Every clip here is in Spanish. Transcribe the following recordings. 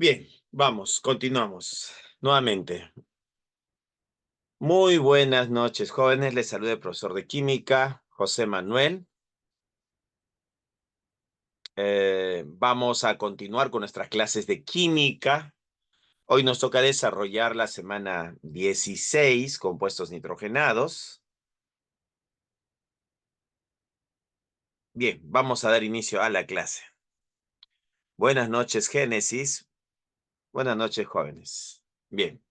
Bien, vamos, continuamos nuevamente. Muy buenas noches, jóvenes. Les saluda el profesor de química, José Manuel. Vamos a continuar con nuestras clases de química. Hoy nos toca desarrollar la semana 16, compuestos nitrogenados. Bien, vamos a dar inicio a la clase. Buenas noches, Génesis. Buenas noches, jóvenes. Bien,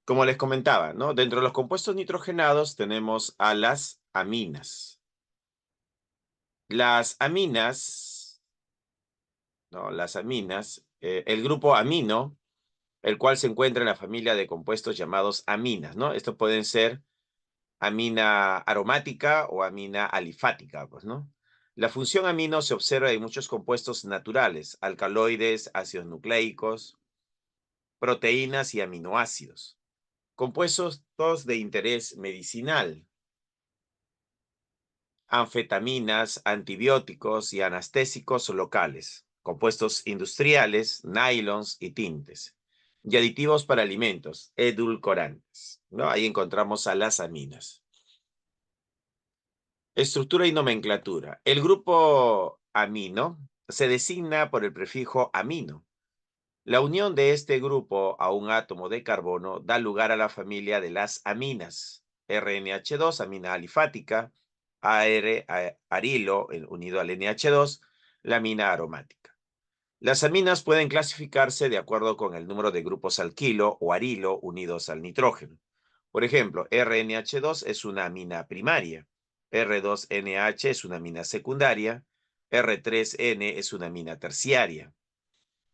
como les comentaba, ¿no? Dentro de los compuestos nitrogenados tenemos a las aminas. Las aminas, ¿no? Las aminas, el grupo amino, el cual se encuentra en la familia de compuestos llamados aminas, ¿no? Estos pueden ser amina aromática o amina alifática, pues, ¿no? La función amino se observa en muchos compuestos naturales, alcaloides, ácidos nucleicos, proteínas y aminoácidos. Compuestos de interés medicinal, anfetaminas, antibióticos y anestésicos locales, compuestos industriales, nylons y tintes, y aditivos para alimentos, edulcorantes, ¿no? Ahí encontramos a las aminas. Estructura y nomenclatura. El grupo amino se designa por el prefijo amino. La unión de este grupo a un átomo de carbono da lugar a la familia de las aminas. RNH2, amina alifática, arilo unido al NH2, la amina aromática. Las aminas pueden clasificarse de acuerdo con el número de grupos alquilo o arilo unidos al nitrógeno. Por ejemplo, RNH2 es una amina primaria, R2NH es una amina secundaria, R3N es una amina terciaria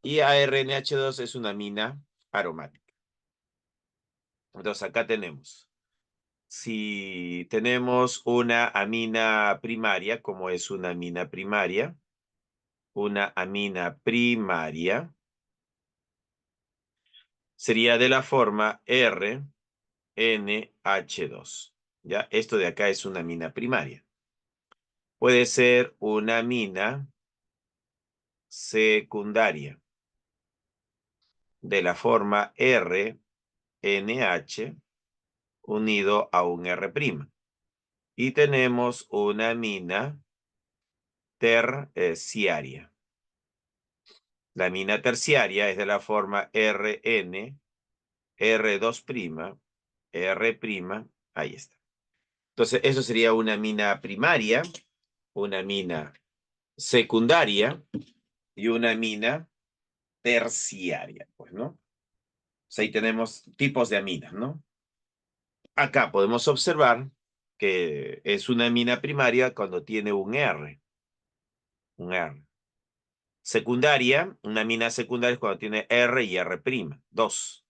y ARNH2 es una amina aromática. Entonces acá tenemos, si tenemos una amina primaria, como es una amina primaria sería de la forma RNH2. ¿Ya? Esto de acá es una amina primaria. Puede ser una amina secundaria de la forma RNH unido a un R'. Y tenemos una amina terciaria. La amina terciaria es de la forma RN, R2', R', ahí está. Entonces, eso sería una amina primaria, una amina secundaria y una amina terciaria, pues, ¿no? O sea, ahí tenemos tipos de aminas, ¿no? Acá podemos observar que es una amina primaria cuando tiene un R. Un R. Secundaria, una amina secundaria es cuando tiene R y R', 2.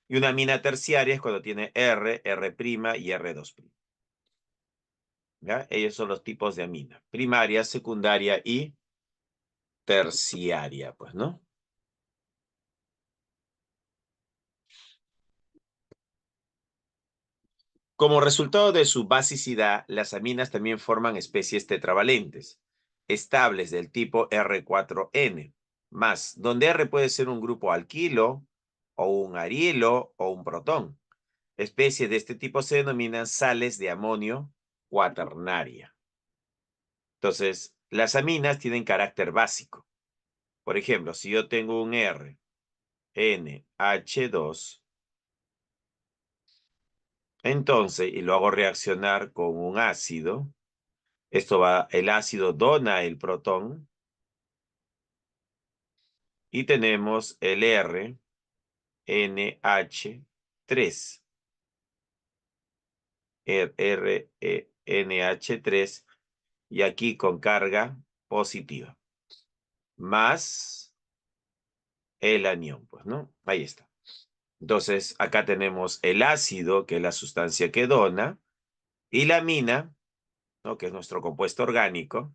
Y una amina terciaria es cuando tiene R, R' y R2'. ¿Ya? Ellos son los tipos de amina. Primaria, secundaria y terciaria, pues, ¿no? Como resultado de su basicidad, las aminas también forman especies tetravalentes, estables del tipo R4N, más, donde R puede ser un grupo alquilo, o un arilo, o un protón. Especies de este tipo se denominan sales de amonio cuaternaria. Entonces, las aminas tienen carácter básico. Por ejemplo, si yo tengo un R, NH2, entonces, y lo hago reaccionar con un ácido, el ácido dona el protón y tenemos el RNH3. NH3 y aquí con carga positiva. Más el anión, pues, ¿no? Ahí está. Entonces, acá tenemos el ácido, que es la sustancia que dona, y la amina, ¿no? Que es nuestro compuesto orgánico,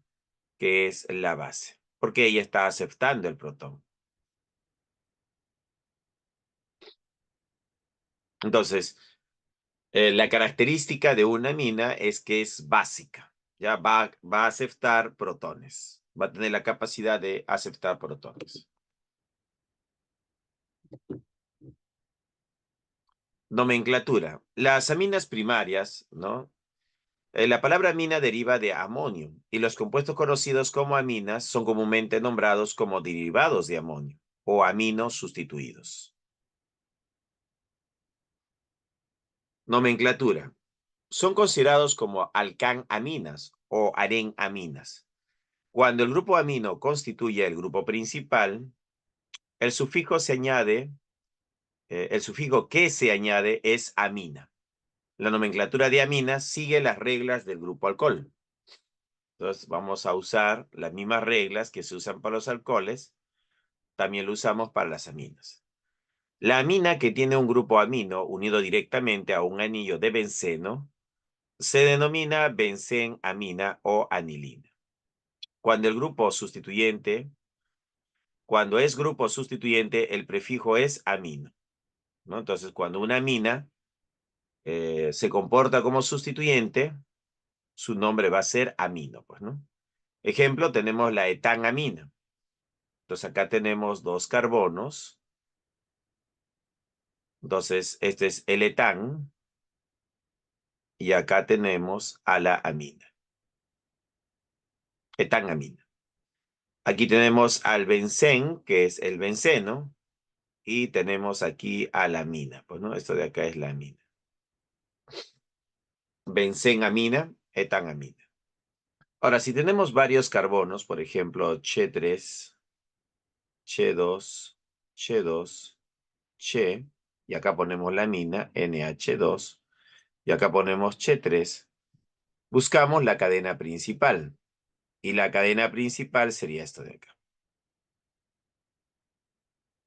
que es la base, porque ella está aceptando el protón. Entonces, la característica de una amina es que es básica, ya va a aceptar protones, va a tener la capacidad de aceptar protones. Nomenclatura. Las aminas primarias, ¿no? La palabra amina deriva de amonio y los compuestos conocidos como aminas son comúnmente nombrados como derivados de amonio o aminos sustituidos. Nomenclatura. Son considerados como alcanaminas o arenaminas. Cuando el grupo amino constituye el grupo principal, el sufijo el sufijo que se añade es amina. La nomenclatura de aminas sigue las reglas del grupo alcohol. Entonces vamos a usar las mismas reglas que se usan para los alcoholes, también lo usamos para las aminas. La amina que tiene un grupo amino unido directamente a un anillo de benceno se denomina benzenamina o anilina. Cuando cuando es grupo sustituyente, el prefijo es amino, ¿no? Entonces, cuando una amina se comporta como sustituyente, su nombre va a ser amino, pues, ¿no? Ejemplo, tenemos la etanamina. Entonces, acá tenemos dos carbonos. Entonces, este es el etán. Y acá tenemos a la amina. Etanamina. Aquí tenemos al bencén, que es el benceno. Y tenemos aquí a la amina. Pues, ¿no? Esto de acá es la amina. Benzenamina, etanamina. Ahora, si tenemos varios carbonos, por ejemplo, Che3, Che2, Che2, Che, y acá ponemos la amina, NH2, y acá ponemos Che3, buscamos la cadena principal. Y la cadena principal sería esto de acá.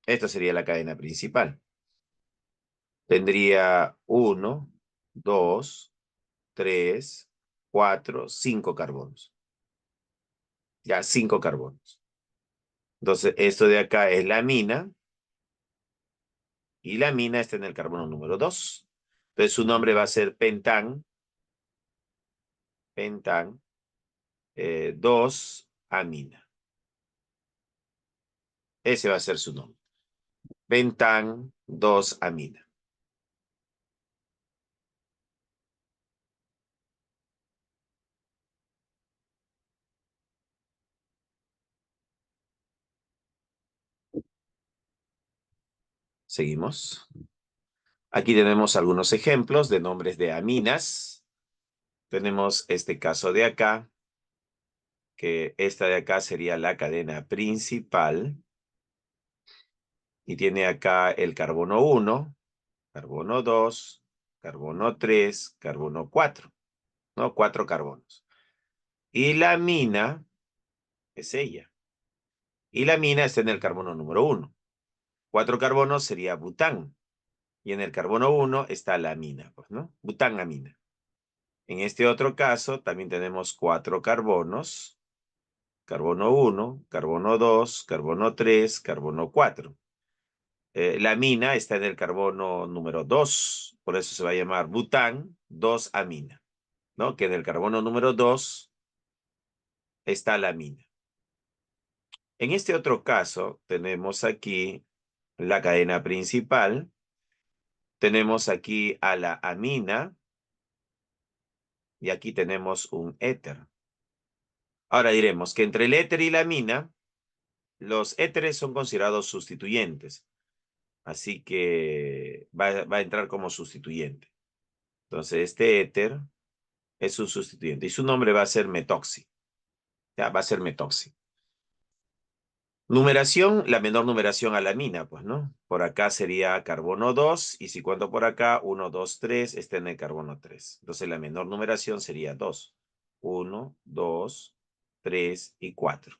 Esto sería la cadena principal. Tendría 1, 2, 3, 4, 5 carbonos. Ya, 5 carbonos. Entonces, esto de acá es la amina. Y la amina está en el carbono número 2. Entonces, su nombre va a ser pentán, 2-amina. Ese va a ser su nombre. Pentán, 2-amina. Seguimos. Aquí tenemos algunos ejemplos de nombres de aminas. Tenemos este caso de acá, que esta de acá sería la cadena principal. Y tiene acá el carbono 1, carbono 2, carbono 3, carbono 4, ¿no? 4 carbonos. Y la amina es ella. Y la amina está en el carbono número 1. 4 carbonos sería bután. Y en el carbono 1 está la amina, pues, ¿no? Butanamina. En este otro caso también tenemos 4 carbonos. Carbono 1, carbono 2, carbono 3, carbono 4. La amina está en el carbono número 2, por eso se va a llamar bután 2-amina, ¿no? Que en el carbono número 2 está la amina. En este otro caso tenemos aquí la cadena principal, tenemos aquí a la amina y aquí tenemos un éter. Ahora diremos que entre el éter y la amina, los éteres son considerados sustituyentes, así que va a entrar como sustituyente. Entonces este éter es un sustituyente y su nombre va a ser metoxi. Ya, va a ser metoxi. Numeración, la menor numeración a la amina, pues, ¿no? Por acá sería carbono 2 y si cuento por acá, 1, 2, 3, está en el carbono 3. Entonces la menor numeración sería 2. 1, 2, 3 y 4.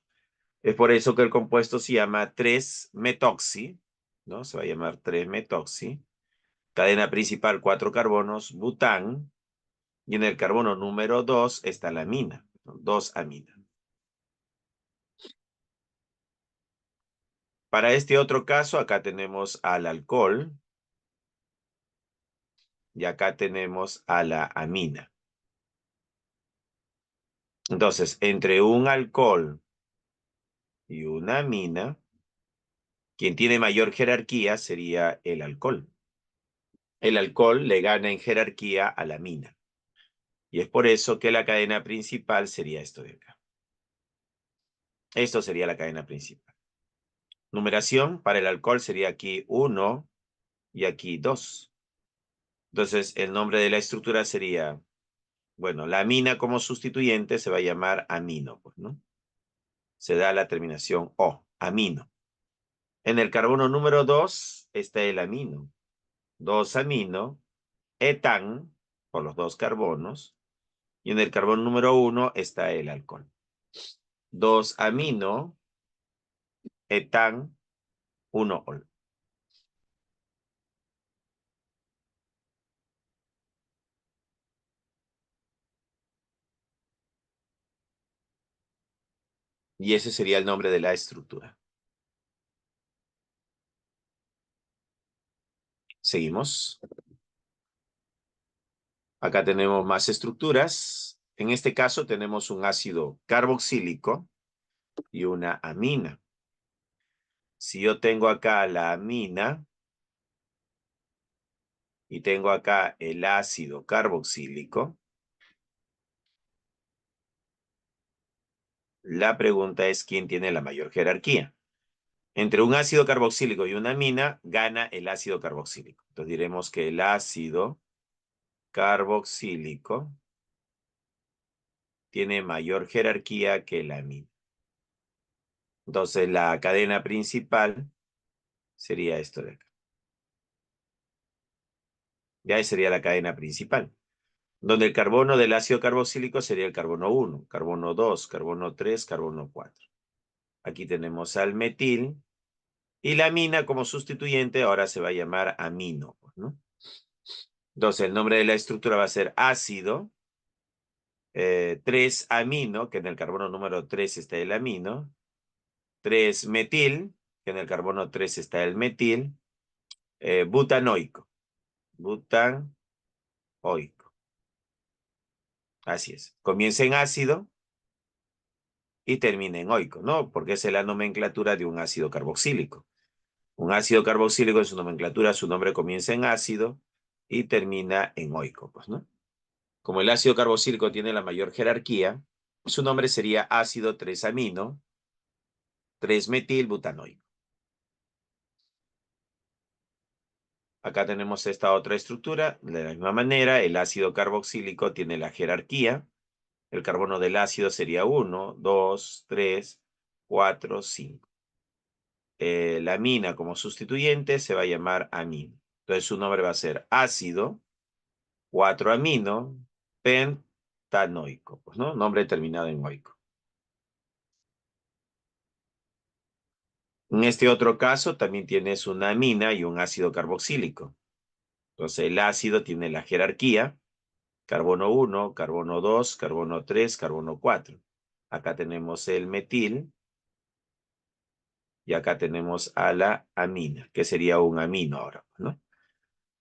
Es por eso que el compuesto se llama 3-metoxi, ¿no? Se va a llamar 3-metoxi. Cadena principal, 4 carbonos, bután. Y en el carbono número 2 está la amina, 2-amina. Para este otro caso, acá tenemos al alcohol y acá tenemos a la amina. Entonces, entre un alcohol y una amina, Quien tiene mayor jerarquía sería el alcohol. El alcohol le gana en jerarquía a la amina. Y es por eso que la cadena principal sería esto de acá. Esto sería la cadena principal. Numeración para el alcohol sería aquí 1 y aquí 2. Entonces, el nombre de la estructura sería, bueno, la amina como sustituyente se va a llamar amino, pues, ¿no? Se da la terminación O, amino. En el carbono número 2 está el amino. 2-amino, etan, por los dos carbonos. Y en el carbono número 1 está el alcohol. 2-amino, etan, 1-ol. Y ese sería el nombre de la estructura. Seguimos. Acá tenemos más estructuras. En este caso tenemos un ácido carboxílico y una amina. Si yo tengo acá la amina y tengo acá el ácido carboxílico, la pregunta es quién tiene la mayor jerarquía. Entre un ácido carboxílico y una amina, gana el ácido carboxílico. Entonces diremos que el ácido carboxílico tiene mayor jerarquía que la amina. Entonces la cadena principal sería esto de acá. Ya sería la cadena principal, donde el carbono del ácido carboxílico sería el carbono 1, carbono 2, carbono 3, carbono 4. Aquí tenemos al metil y la amina como sustituyente ahora se va a llamar amino, ¿no? Entonces el nombre de la estructura va a ser ácido 3-amino, que en el carbono número 3 está el amino, 3-metil, que en el carbono 3 está el metil, butanoico, butanoico. Así es. Comienza en ácido y termina en oico, ¿no? Porque esa es la nomenclatura de un ácido carboxílico. Un ácido carboxílico en su nomenclatura, su nombre comienza en ácido y termina en oico, pues, ¿no? Como el ácido carboxílico tiene la mayor jerarquía, su nombre sería ácido 3-amino, 3-metilbutanoico. Acá tenemos esta otra estructura. De la misma manera, el ácido carboxílico tiene la jerarquía. El carbono del ácido sería 1, 2, 3, 4, 5. La amina como sustituyente se va a llamar amino. Entonces su nombre va a ser ácido 4-amino pentanoico, pues, ¿no? Nombre terminado en oico. En este otro caso también tienes una amina y un ácido carboxílico. Entonces el ácido tiene la jerarquía, carbono 1, carbono 2, carbono 3, carbono 4. Acá tenemos el metil y acá tenemos a la amina, que sería un amino ahora, ¿no?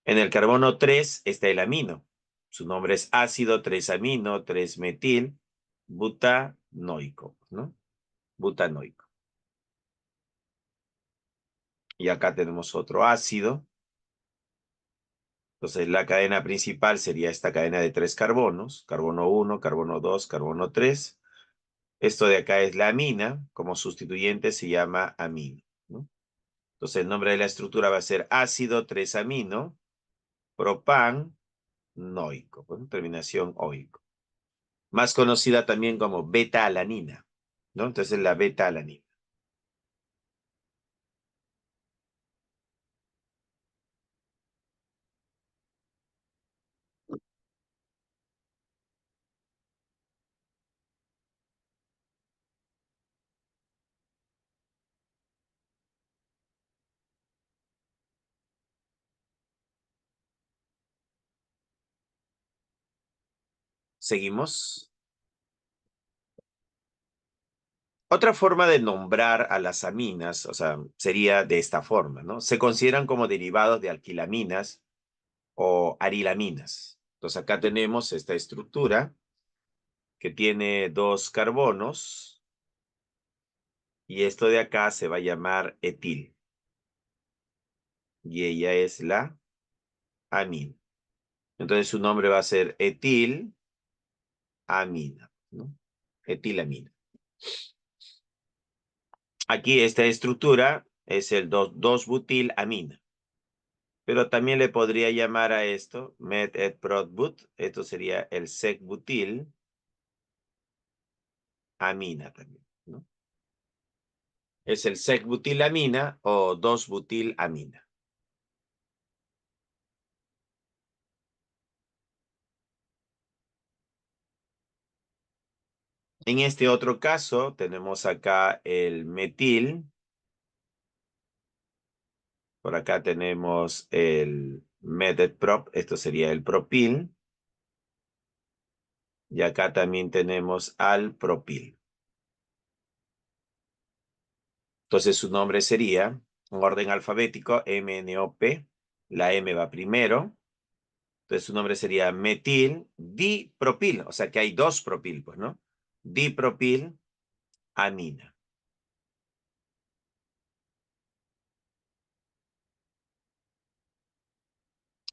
En el carbono 3 está el amino. Su nombre es ácido 3-amino, 3-metil, butanoico, ¿no? Butanoico. Y acá tenemos otro ácido. Entonces la cadena principal sería esta cadena de 3 carbonos. Carbono 1, carbono 2, carbono 3. Esto de acá es la amina. Como sustituyente se llama amino, ¿no? Entonces el nombre de la estructura va a ser ácido 3-amino, propanoico, con terminación oico. Más conocida también como beta-alanina, ¿no? Entonces la beta-alanina. Seguimos. Otra forma de nombrar a las aminas, o sea, sería de esta forma, ¿no? Se consideran como derivados de alquilaminas o arilaminas. Entonces acá tenemos esta estructura que tiene 2 carbonos y esto de acá se va a llamar etil. y ella es la amina. Entonces su nombre va a ser etilamina, ¿no? Etilamina. Aquí esta estructura es el 2-butilamina. Pero también le podría llamar a esto met-et-prot-but. Esto sería el sec-butilamina también, ¿no? Es el sec-butilamina o 2-butilamina. En este otro caso tenemos acá el metil. Por acá tenemos el met-et-prop. Esto sería el propil. Y acá también tenemos al propil. Entonces su nombre sería, en orden alfabético, MNOP. La M va primero. Entonces su nombre sería metil dipropil. O sea que hay dos propil, pues, ¿no? Dipropilamina.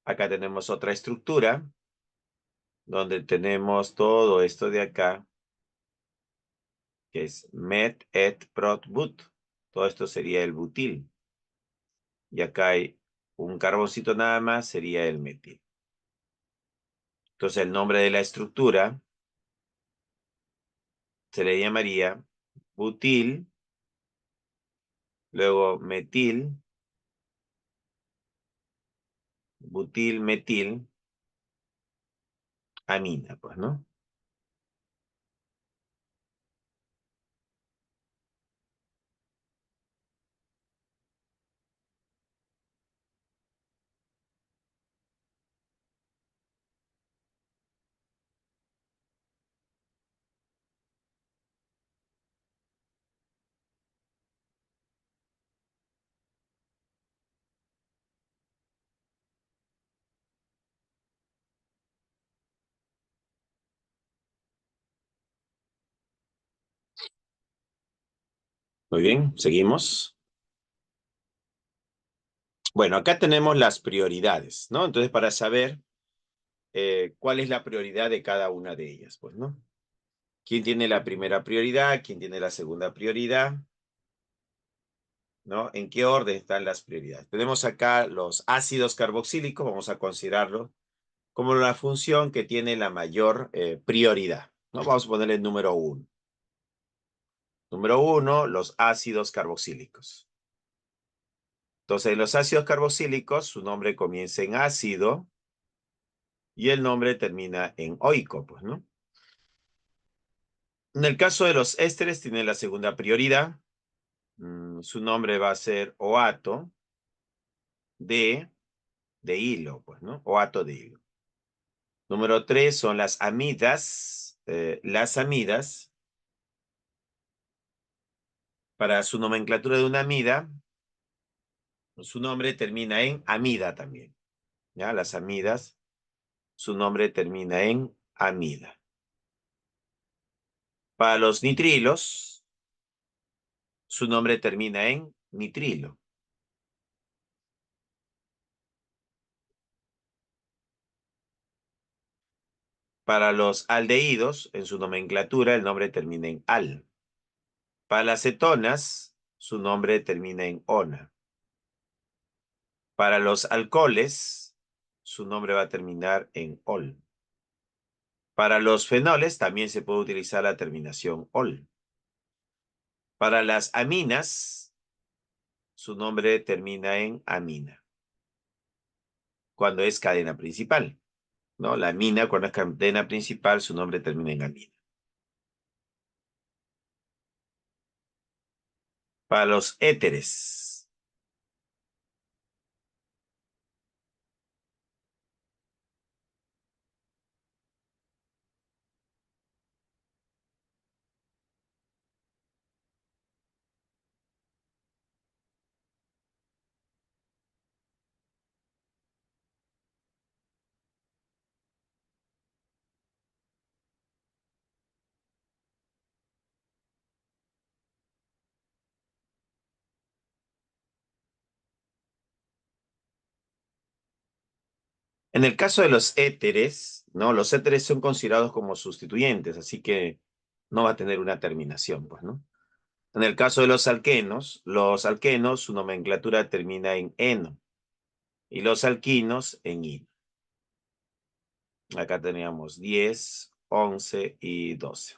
Acá tenemos otra estructura donde tenemos todo esto de acá, que es met-et-prot-but. Todo esto sería el butil. Y acá hay un carboncito nada más, sería el metil. Entonces el nombre de la estructura se le llamaría butil, luego metil, butil, metil, amina, pues, ¿no? Muy bien, seguimos. Bueno, acá tenemos las prioridades, ¿no? Entonces, para saber cuál es la prioridad de cada una de ellas, pues, ¿no? ¿Quién tiene la primera prioridad? ¿Quién tiene la segunda prioridad? ¿No? ¿En qué orden están las prioridades? Tenemos acá los ácidos carboxílicos, vamos a considerarlo como la función que tiene la mayor prioridad, ¿no? Vamos a ponerle el número 1. Número 1, los ácidos carboxílicos. Entonces, los ácidos carboxílicos, su nombre comienza en ácido y el nombre termina en oico, pues, ¿no? En el caso de los ésteres, tiene la segunda prioridad. Su nombre va a ser oato de hilo, pues, ¿no? Oato de hilo. Número 3 son las amidas. Las amidas, para su nomenclatura de una amida, su nombre termina en amida también. ¿Ya? Las amidas, su nombre termina en amida. Para los nitrilos, su nombre termina en nitrilo. Para los aldehídos, en su nomenclatura, el nombre termina en al. Para las cetonas, su nombre termina en ona. Para los alcoholes, su nombre va a terminar en ol. Para los fenoles, también se puede utilizar la terminación ol. Para las aminas, su nombre termina en amina, cuando es cadena principal, ¿no? La amina, cuando es cadena principal, su nombre termina en amina. Para los éteres, En el caso de los éteres, ¿no? Los éteres son considerados como sustituyentes, así que no va a tener una terminación, pues, ¿no? En el caso de los alquenos, su nomenclatura termina en eno, y los alquinos en ino. Acá teníamos 10, 11 y 12.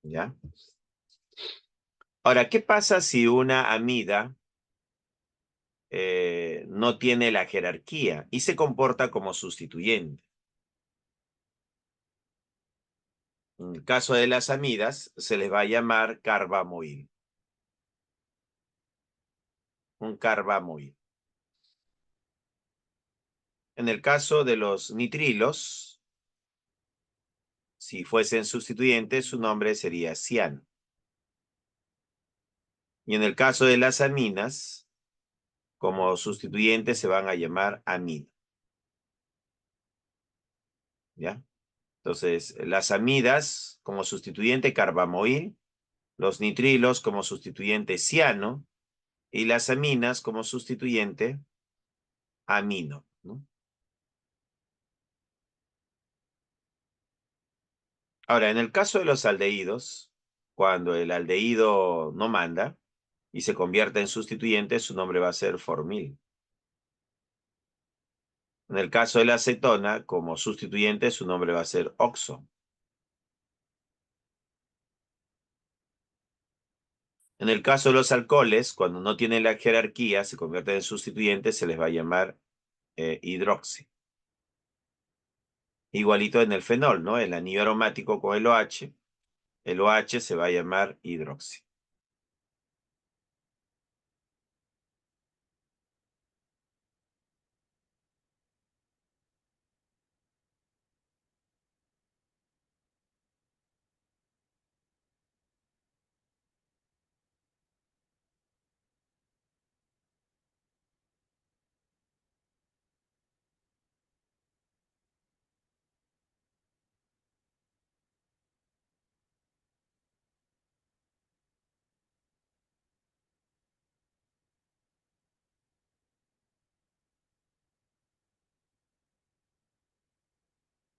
¿Ya? Ahora, ¿qué pasa si una amida no tiene la jerarquía y se comporta como sustituyente? En el caso de las amidas, se les va a llamar carbamoil. Un carbamoil. En el caso de los nitrilos, si fuesen sustituyentes, su nombre sería ciano. Y en el caso de las aminas, como sustituyentes se van a llamar amida. ¿Ya? Entonces, las amidas como sustituyente carbamoil, los nitrilos como sustituyente ciano y las aminas como sustituyente amino, ¿no? Ahora, en el caso de los aldehídos, cuando el aldehído no manda y se convierte en sustituyente, su nombre va a ser formil. En el caso de la acetona, como sustituyente, su nombre va a ser oxo. En el caso de los alcoholes, cuando no tienen la jerarquía, se convierten en sustituyentes, se les va a llamar hidroxi. Igualito en el fenol, ¿no? El anillo aromático con el OH se va a llamar hidroxi.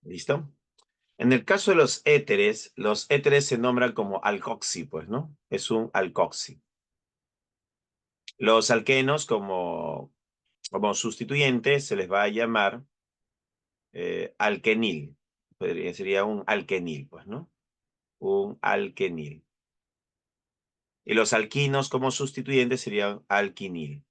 ¿Listo? En el caso de los éteres se nombran como alcoxi, pues, ¿no? Es un alcoxi. Los alquenos, como sustituyentes, se les va a llamar alquenil. Sería un alquenil, pues, ¿no? Un alquenil. Y los alquinos como sustituyentes serían alquinil.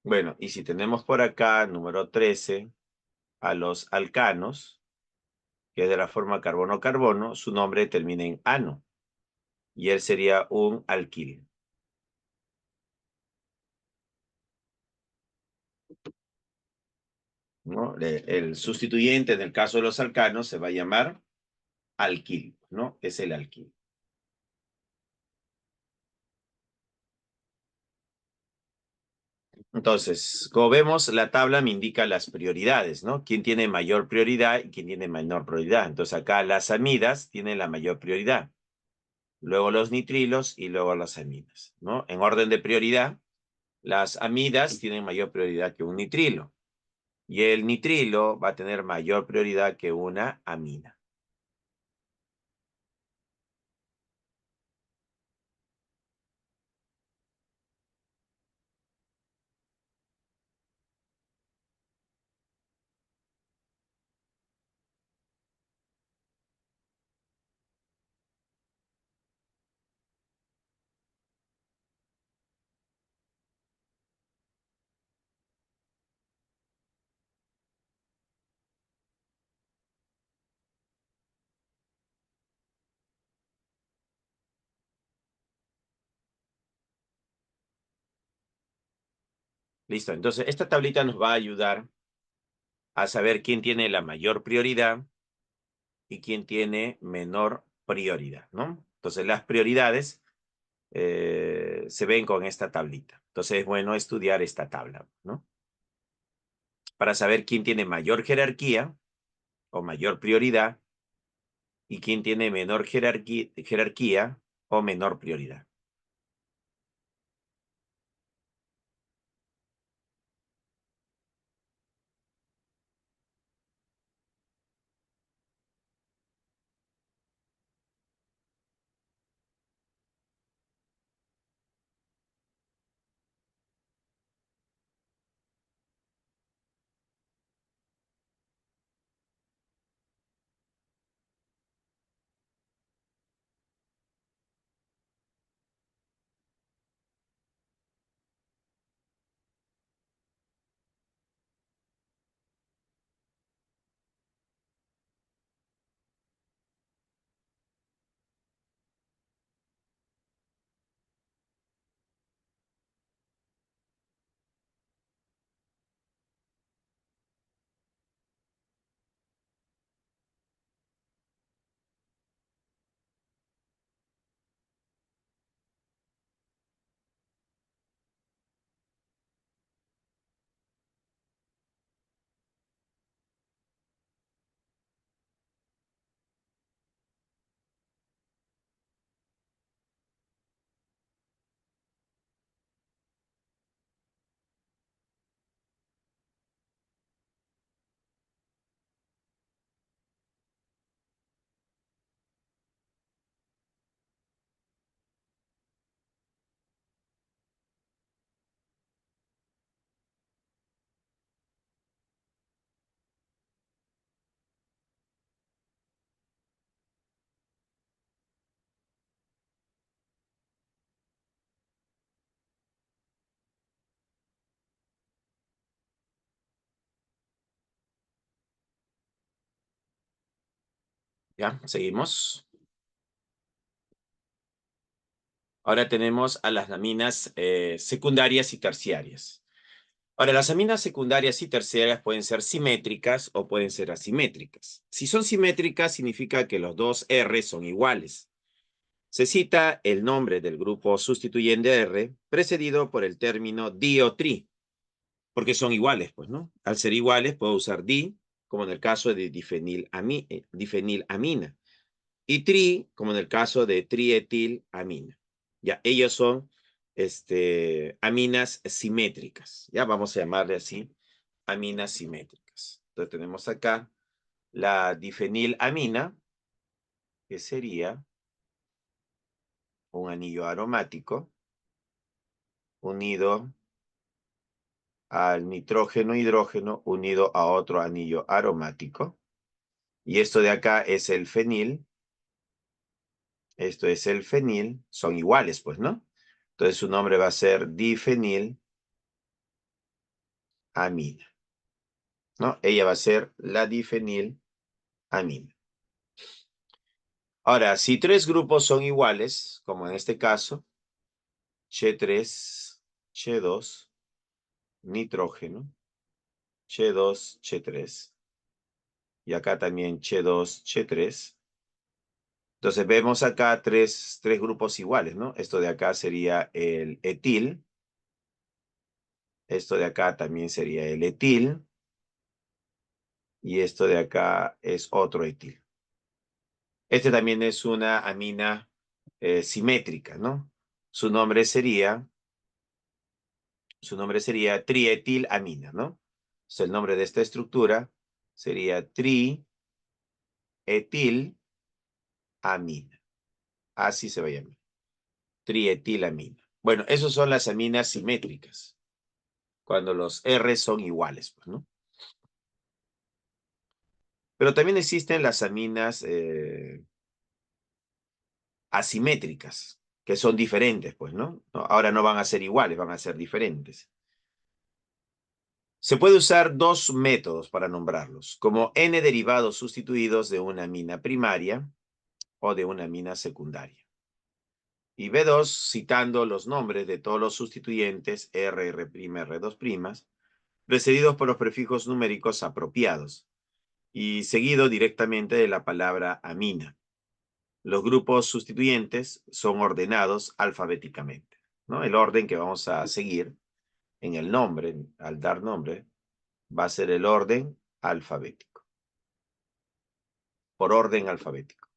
Bueno, y si tenemos por acá, número 13, a los alcanos, que es de la forma carbono-carbono, su nombre termina en ano, y él sería un alquil. ¿No? El sustituyente en el caso de los alcanos se va a llamar alquil, ¿no? Es el alquil. Entonces, como vemos, la tabla me indica las prioridades, ¿no? ¿Quién tiene mayor prioridad y quién tiene menor prioridad? Entonces, acá las amidas tienen la mayor prioridad, luego los nitrilos y luego las aminas, ¿no? En orden de prioridad, las amidas tienen mayor prioridad que un nitrilo y el nitrilo va a tener mayor prioridad que una amina. Listo, entonces esta tablita nos va a ayudar a saber quién tiene la mayor prioridad y quién tiene menor prioridad, ¿no? Entonces las prioridades se ven con esta tablita. Entonces es bueno estudiar esta tabla, ¿no? Para saber quién tiene mayor jerarquía o mayor prioridad y quién tiene menor jerarquía o menor prioridad. ¿Ya? Seguimos. Ahora tenemos a las aminas secundarias y terciarias. Ahora, las aminas secundarias y terciarias pueden ser simétricas o pueden ser asimétricas. Si son simétricas, significa que los dos R son iguales. Se cita el nombre del grupo sustituyente R precedido por el término di o tri, porque son iguales, pues, ¿no? Al ser iguales, puedo usar di, como en el caso de difenilamina, y tri, como en el caso de trietilamina. Ya, ellos son aminas simétricas. Ya, vamos a llamarle así, aminas simétricas. Entonces tenemos acá la difenilamina, que sería un anillo aromático unido al nitrógeno hidrógeno unido a otro anillo aromático. Y esto de acá es el fenil. Esto es el fenil. Son iguales, pues, ¿no? Entonces su nombre va a ser difenilamina, ¿no? Ella va a ser la difenilamina. Ahora, si tres grupos son iguales, como en este caso, Ch3, Ch2, nitrógeno, Ch2, Ch3, y acá también Ch2, Ch3. Entonces vemos acá tres grupos iguales, ¿no? Esto de acá sería el etil. Esto de acá también sería el etil. Y esto de acá es otro etil. Este también es una amina simétrica, ¿no? Su nombre sería trietilamina, ¿no? Entonces el nombre de esta estructura sería trietilamina. Así se va a llamar. Trietilamina. Bueno, esas son las aminas simétricas, cuando los R son iguales, pues, ¿no? Pero también existen las aminas asimétricas, que son diferentes, pues, ¿no? Ahora no van a ser iguales, van a ser diferentes. Se puede usar dos métodos para nombrarlos, como N derivados sustituidos de una amina primaria o de una amina secundaria. Y B2, citando los nombres de todos los sustituyentes R, R', R2', precedidos por los prefijos numéricos apropiados y seguido directamente de la palabra amina. Los grupos sustituyentes son ordenados alfabéticamente, ¿no? El orden que vamos a seguir en el nombre, al dar nombre, va a ser el orden alfabético, por orden alfabético.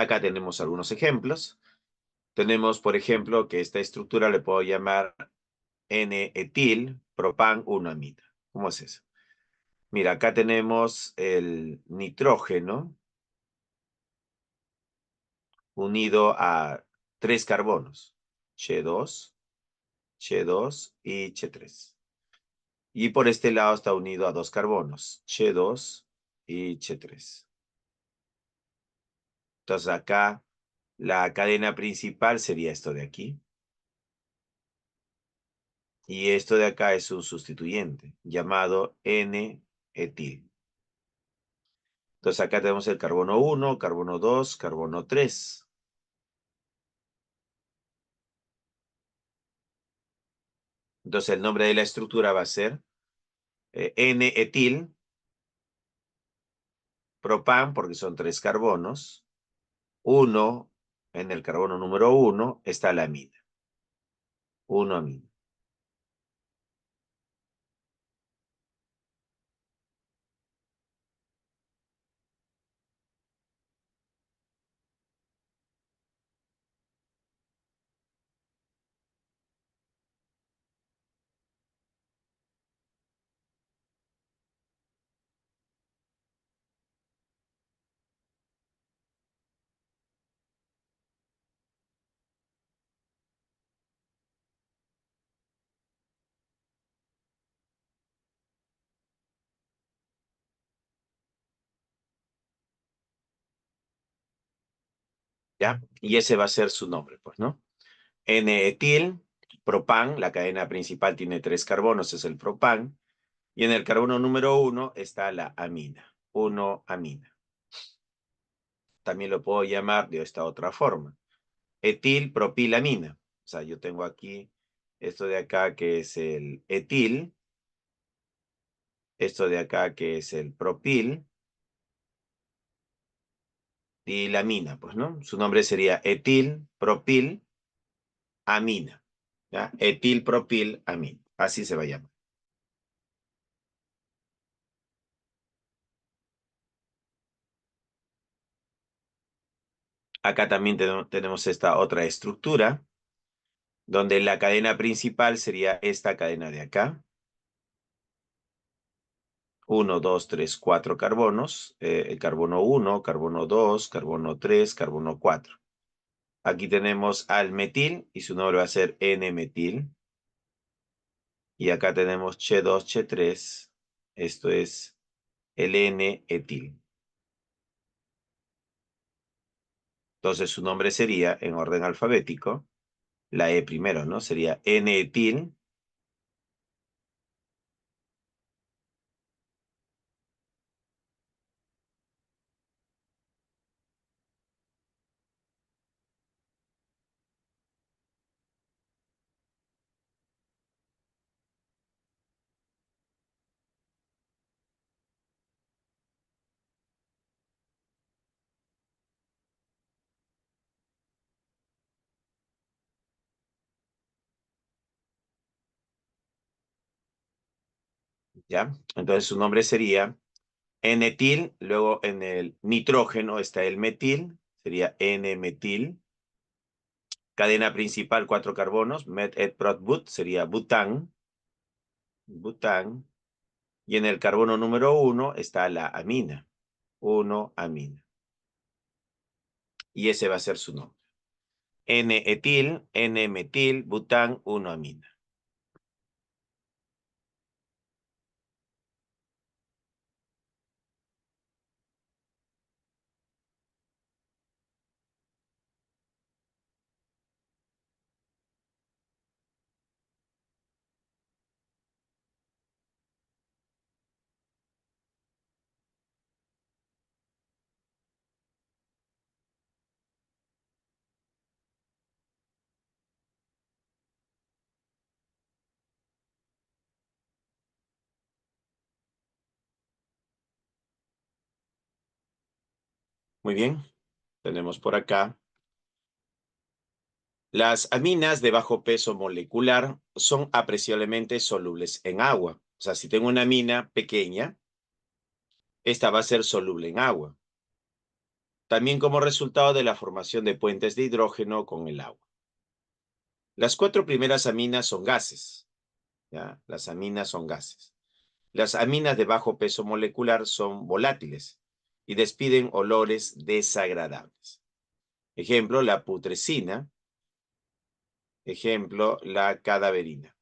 Acá tenemos algunos ejemplos. Tenemos, por ejemplo, que esta estructura le puedo llamar N-etil, propan 1-amida. ¿Cómo es eso? Mira, acá tenemos el nitrógeno unido a 3 carbonos, Ch2, Ch2 y Ch3. Y por este lado está unido a 2 carbonos, Ch2 y Ch3. Entonces acá la cadena principal sería esto de aquí. Y esto de acá es un sustituyente llamado N-etil. Entonces acá tenemos el carbono 1, carbono 2, carbono 3. Entonces el nombre de la estructura va a ser N-etil, propan, porque son 3 carbonos. 1, en el carbono número 1 está la amida. 1-amida. ¿Ya? Y ese va a ser su nombre, pues, ¿no? N-etil, propan, la cadena principal tiene 3 carbonos, es el propan. Y en el carbono número 1 está la amina, 1-amina. También lo puedo llamar de esta otra forma. Etilpropilamina. O sea, yo tengo aquí esto de acá que es el etil, esto de acá que es el propil y la amina, pues, ¿no? Su nombre sería etilpropilamina. ¿Ya? Etilpropilamina. Así se va a llamar. Acá también tenemos esta otra estructura, donde la cadena principal sería esta cadena de acá. 1, 2, 3, 4 carbonos. El carbono 1, carbono 2, carbono 3, carbono 4. Aquí tenemos al metil y su nombre va a ser N-metil. Y acá tenemos Ch2, Ch3. Esto es el N-etil. Entonces su nombre sería, en orden alfabético, la E primero, ¿no? Sería N-etil. ¿Ya? Entonces su nombre sería N-etil. Luego en el nitrógeno está el metil. Sería N-metil. Cadena principal, 4 carbonos. Met, et, prot, but. Sería bután. Bután. Y en el carbono número 1 está la amina. 1-amina. Y ese va a ser su nombre. N-etil, N-metil, bután, 1-amina. Muy bien. Tenemos por acá. Las aminas de bajo peso molecular son apreciablemente solubles en agua. O sea, si tengo una amina pequeña, esta va a ser soluble en agua. también como resultado de la formación de puentes de hidrógeno con el agua. Las 4 primeras aminas son gases, ¿ya? Las aminas son gases. Las aminas de bajo peso molecular son volátiles y despiden olores desagradables. Ejemplo, la putrescina. Ejemplo, la cadaverina.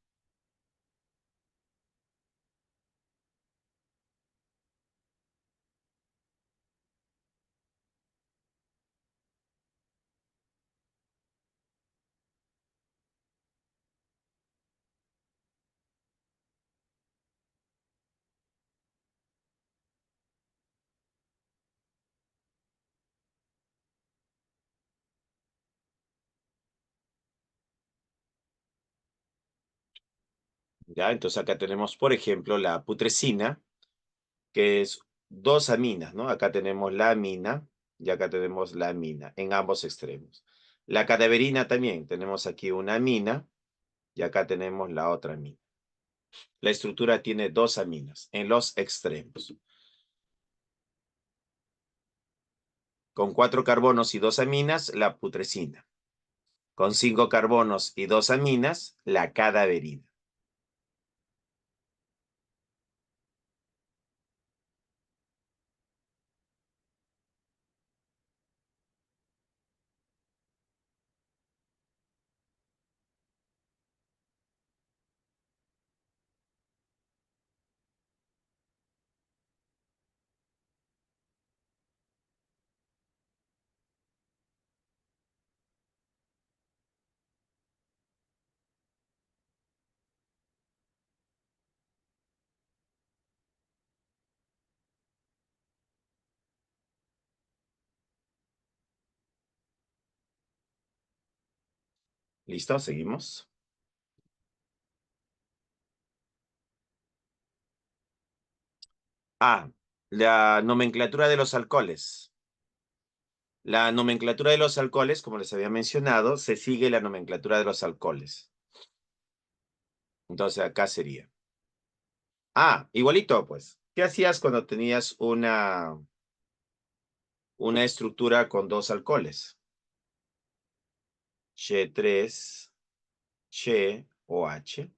¿Ya? Entonces acá tenemos, por ejemplo, la putrescina, que es 2 aminas, ¿no? Acá tenemos la amina y acá tenemos la amina en ambos extremos. La cadaverina también, tenemos aquí una amina y acá tenemos la otra amina. La estructura tiene 2 aminas en los extremos. Con 4 carbonos y 2 aminas, la putrescina. Con 5 carbonos y 2 aminas, la cadaverina. ¿Listo? Seguimos. A. La nomenclatura de los alcoholes. La nomenclatura de los alcoholes, como les había mencionado, se sigue la nomenclatura de los alcoholes. Entonces acá sería. Igualito, pues. ¿Qué hacías cuando tenías una estructura con 2 alcoholes? Che3, Che, OH,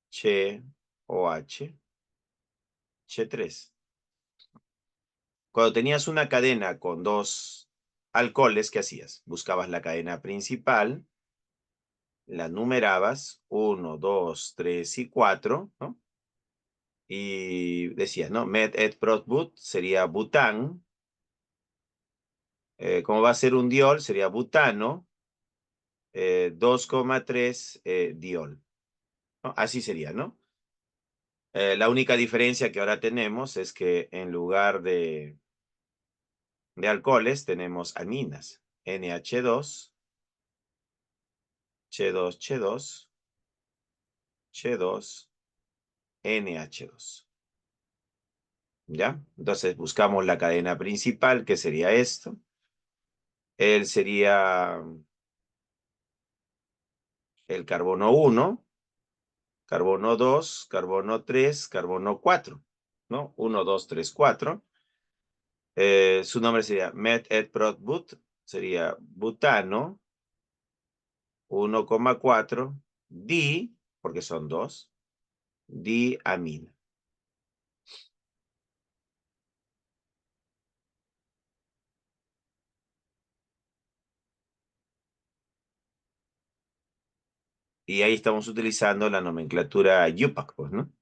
Che, OH, Che3. Cuando tenías una cadena con 2 alcoholes, ¿qué hacías? Buscabas la cadena principal, la numerabas, 1, 2, 3 y 4, ¿no? Y decías, ¿no? Met et prot but sería bután. Como va a ser un diol, sería butano, 2,3 diol, ¿no? Así sería, ¿no? La única diferencia que ahora tenemos es que en lugar de alcoholes tenemos aminas. NH2, Che2, Che2, Che2, NH2. ¿Ya? Entonces buscamos la cadena principal, que sería esto. Él sería el carbono 1, carbono 2, carbono 3, carbono 4, ¿no? 1, 2, 3, 4. Su nombre sería met et prot but, sería butano 1,4 di, porque son 2, diamina. Y ahí estamos utilizando la nomenclatura UPAC, pues, ¿no?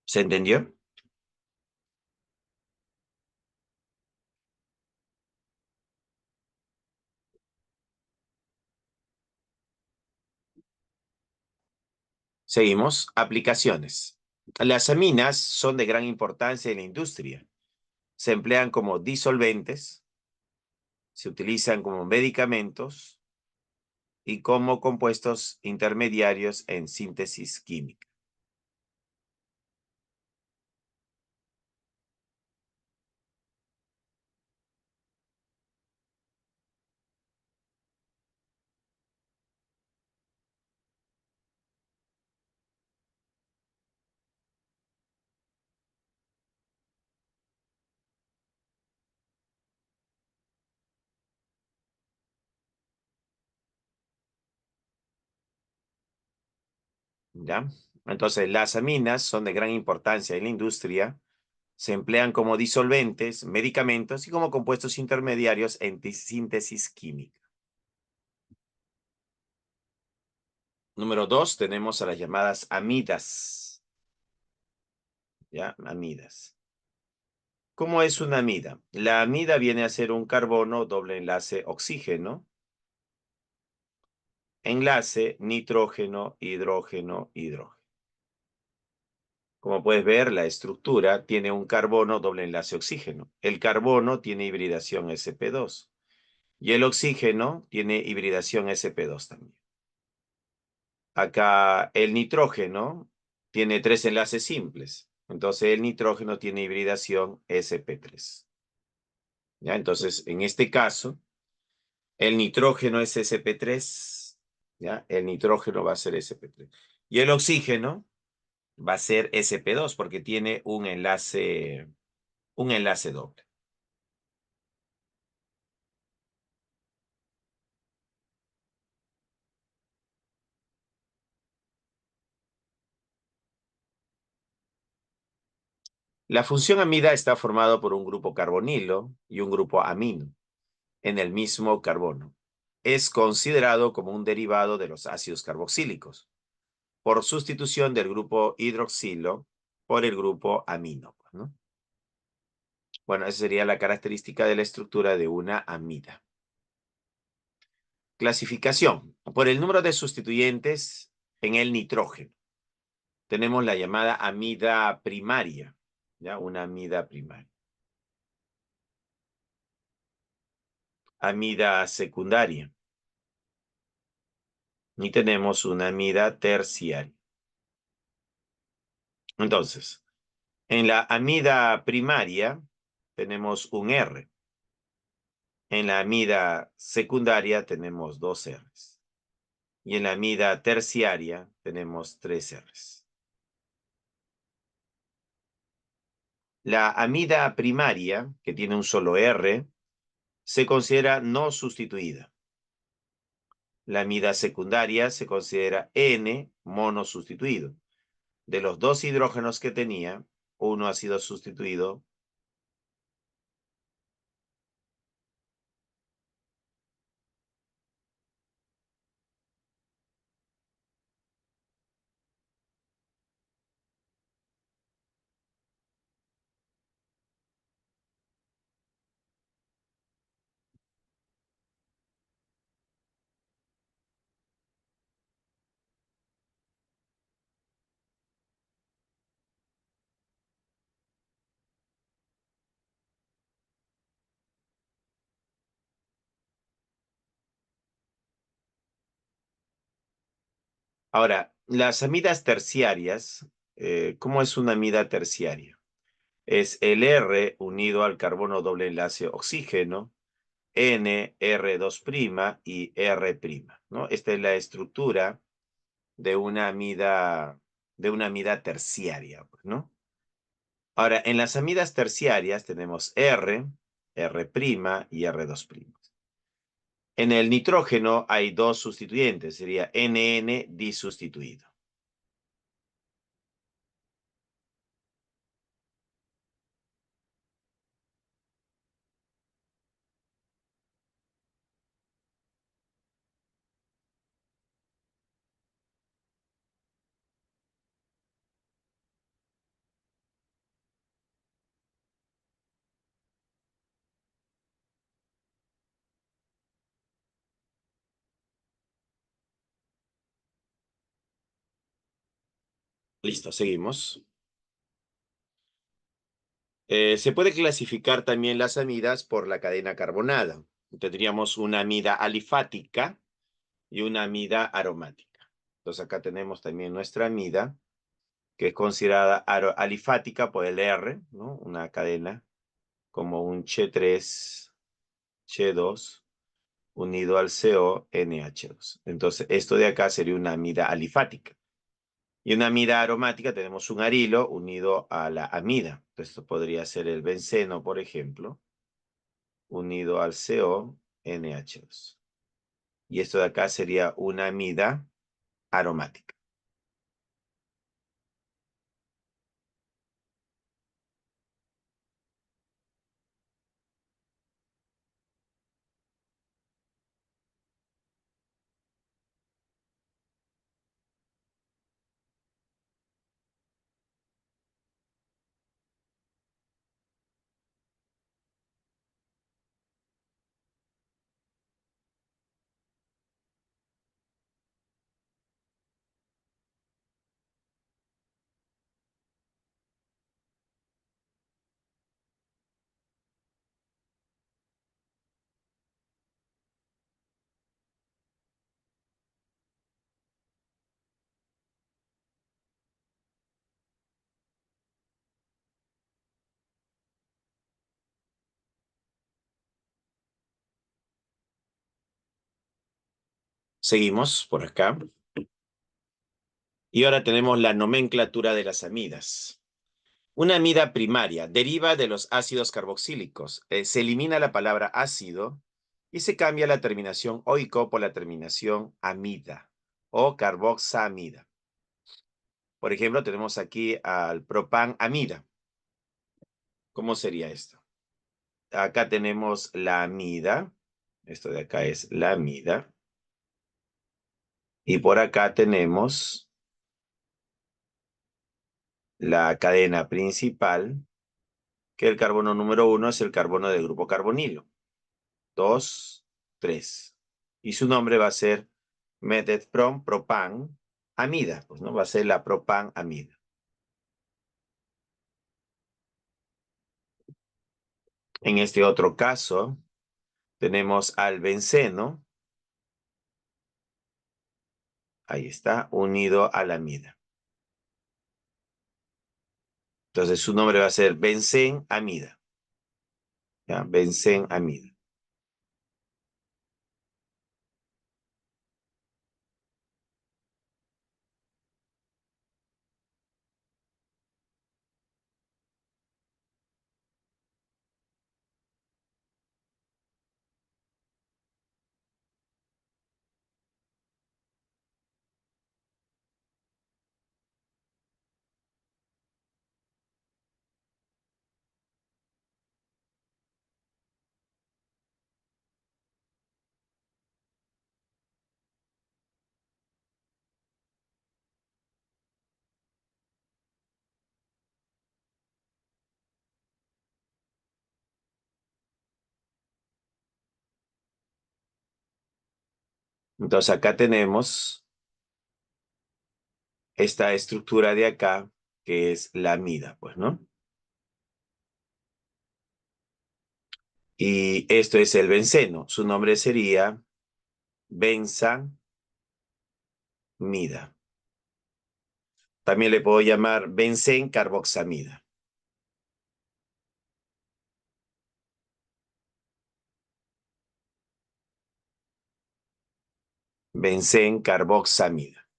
¿Se entendió? Seguimos. Aplicaciones. Las aminas son de gran importancia en la industria. Se emplean como disolventes, Se utilizan como medicamentos y como compuestos intermediarios en síntesis química. ¿Ya? Entonces, las aminas son de gran importancia en la industria. Se emplean como disolventes, medicamentos y como compuestos intermediarios en síntesis química. Número 2, tenemos a las llamadas amidas. ¿Ya? Amidas. ¿Cómo es una amida? La amida viene a ser un carbono doble enlace oxígeno, enlace nitrógeno, hidrógeno, hidrógeno. Como puedes ver, la estructura tiene un carbono doble enlace oxígeno. El carbono tiene hibridación sp2 y el oxígeno tiene hibridación sp2 también. Acá el nitrógeno tiene 3 enlaces simples. Entonces el nitrógeno tiene hibridación sp3. ¿Ya? Entonces, en este caso, el nitrógeno es sp3. ¿Ya? El nitrógeno va a ser sp3. Y el oxígeno va a ser sp2 porque tiene un enlace doble. La función amida está formado por un grupo carbonilo y un grupo amino en el mismo carbono. Es considerado como un derivado de los ácidos carboxílicos por sustitución del grupo hidroxilo por el grupo amino, ¿no? Bueno, esa sería la característica de la estructura de una amida. Clasificación. Por el número de sustituyentes en el nitrógeno. Tenemos la llamada amida primaria, ¿ya? Una amida primaria. Amida secundaria. Y tenemos una amida terciaria. Entonces, en la amida primaria tenemos un R. En la amida secundaria tenemos 2 Rs. Y en la amida terciaria tenemos 3 Rs. La amida primaria, que tiene un solo R, se considera no sustituida. La amida secundaria se considera N monosustituido. De los 2 hidrógenos que tenía, uno ha sido sustituido. Ahora, las amidas terciarias, ¿cómo es una amida terciaria? Es el R unido al carbono doble enlace oxígeno, N, R2' y R', ¿no? Esta es la estructura de una amida terciaria, pues, ¿no? Ahora, en las amidas terciarias tenemos R, R' y R2'. En el nitrógeno hay 2 sustituyentes, sería NN disustituido. Listo, seguimos. Se puede clasificar también las amidas por la cadena carbonada. tendríamos una amida alifática y una amida aromática. Entonces acá tenemos también nuestra amida, que es considerada alifática por el R, ¿no? Una cadena como un Ch3, Ch2, unido al CO, NH2. Entonces, esto de acá sería una amida alifática. Y una amida aromática tenemos un arilo unido a la amida. Entonces, esto podría ser el benceno, por ejemplo, unido al CO, NH2. Y esto de acá sería una amida aromática. Seguimos por acá. Y ahora tenemos la nomenclatura de las amidas. Una amida primaria deriva de los ácidos carboxílicos. Se elimina la palabra ácido y se cambia la terminación oico por la terminación amida o carboxamida. Por ejemplo, tenemos aquí al propanamida. ¿Cómo sería esto? Acá tenemos la amida. Esto de acá es la amida. Y por acá tenemos la cadena principal, que el carbono número 1 es el carbono del grupo carbonilo. 2, 3. Y su nombre va a ser metethprom propan amida, pues no va a ser la propan amida. En este otro caso, tenemos al benceno, ahí está, unido a la amida. Entonces su nombre va a ser benzenamida. ¿Ya? Benzenamida. Entonces acá tenemos esta estructura de acá, que es la amida, pues, ¿no? Y esto es el benceno. Su nombre sería benzamida. También le puedo llamar benzencarboxamida. Benzencarboxamida.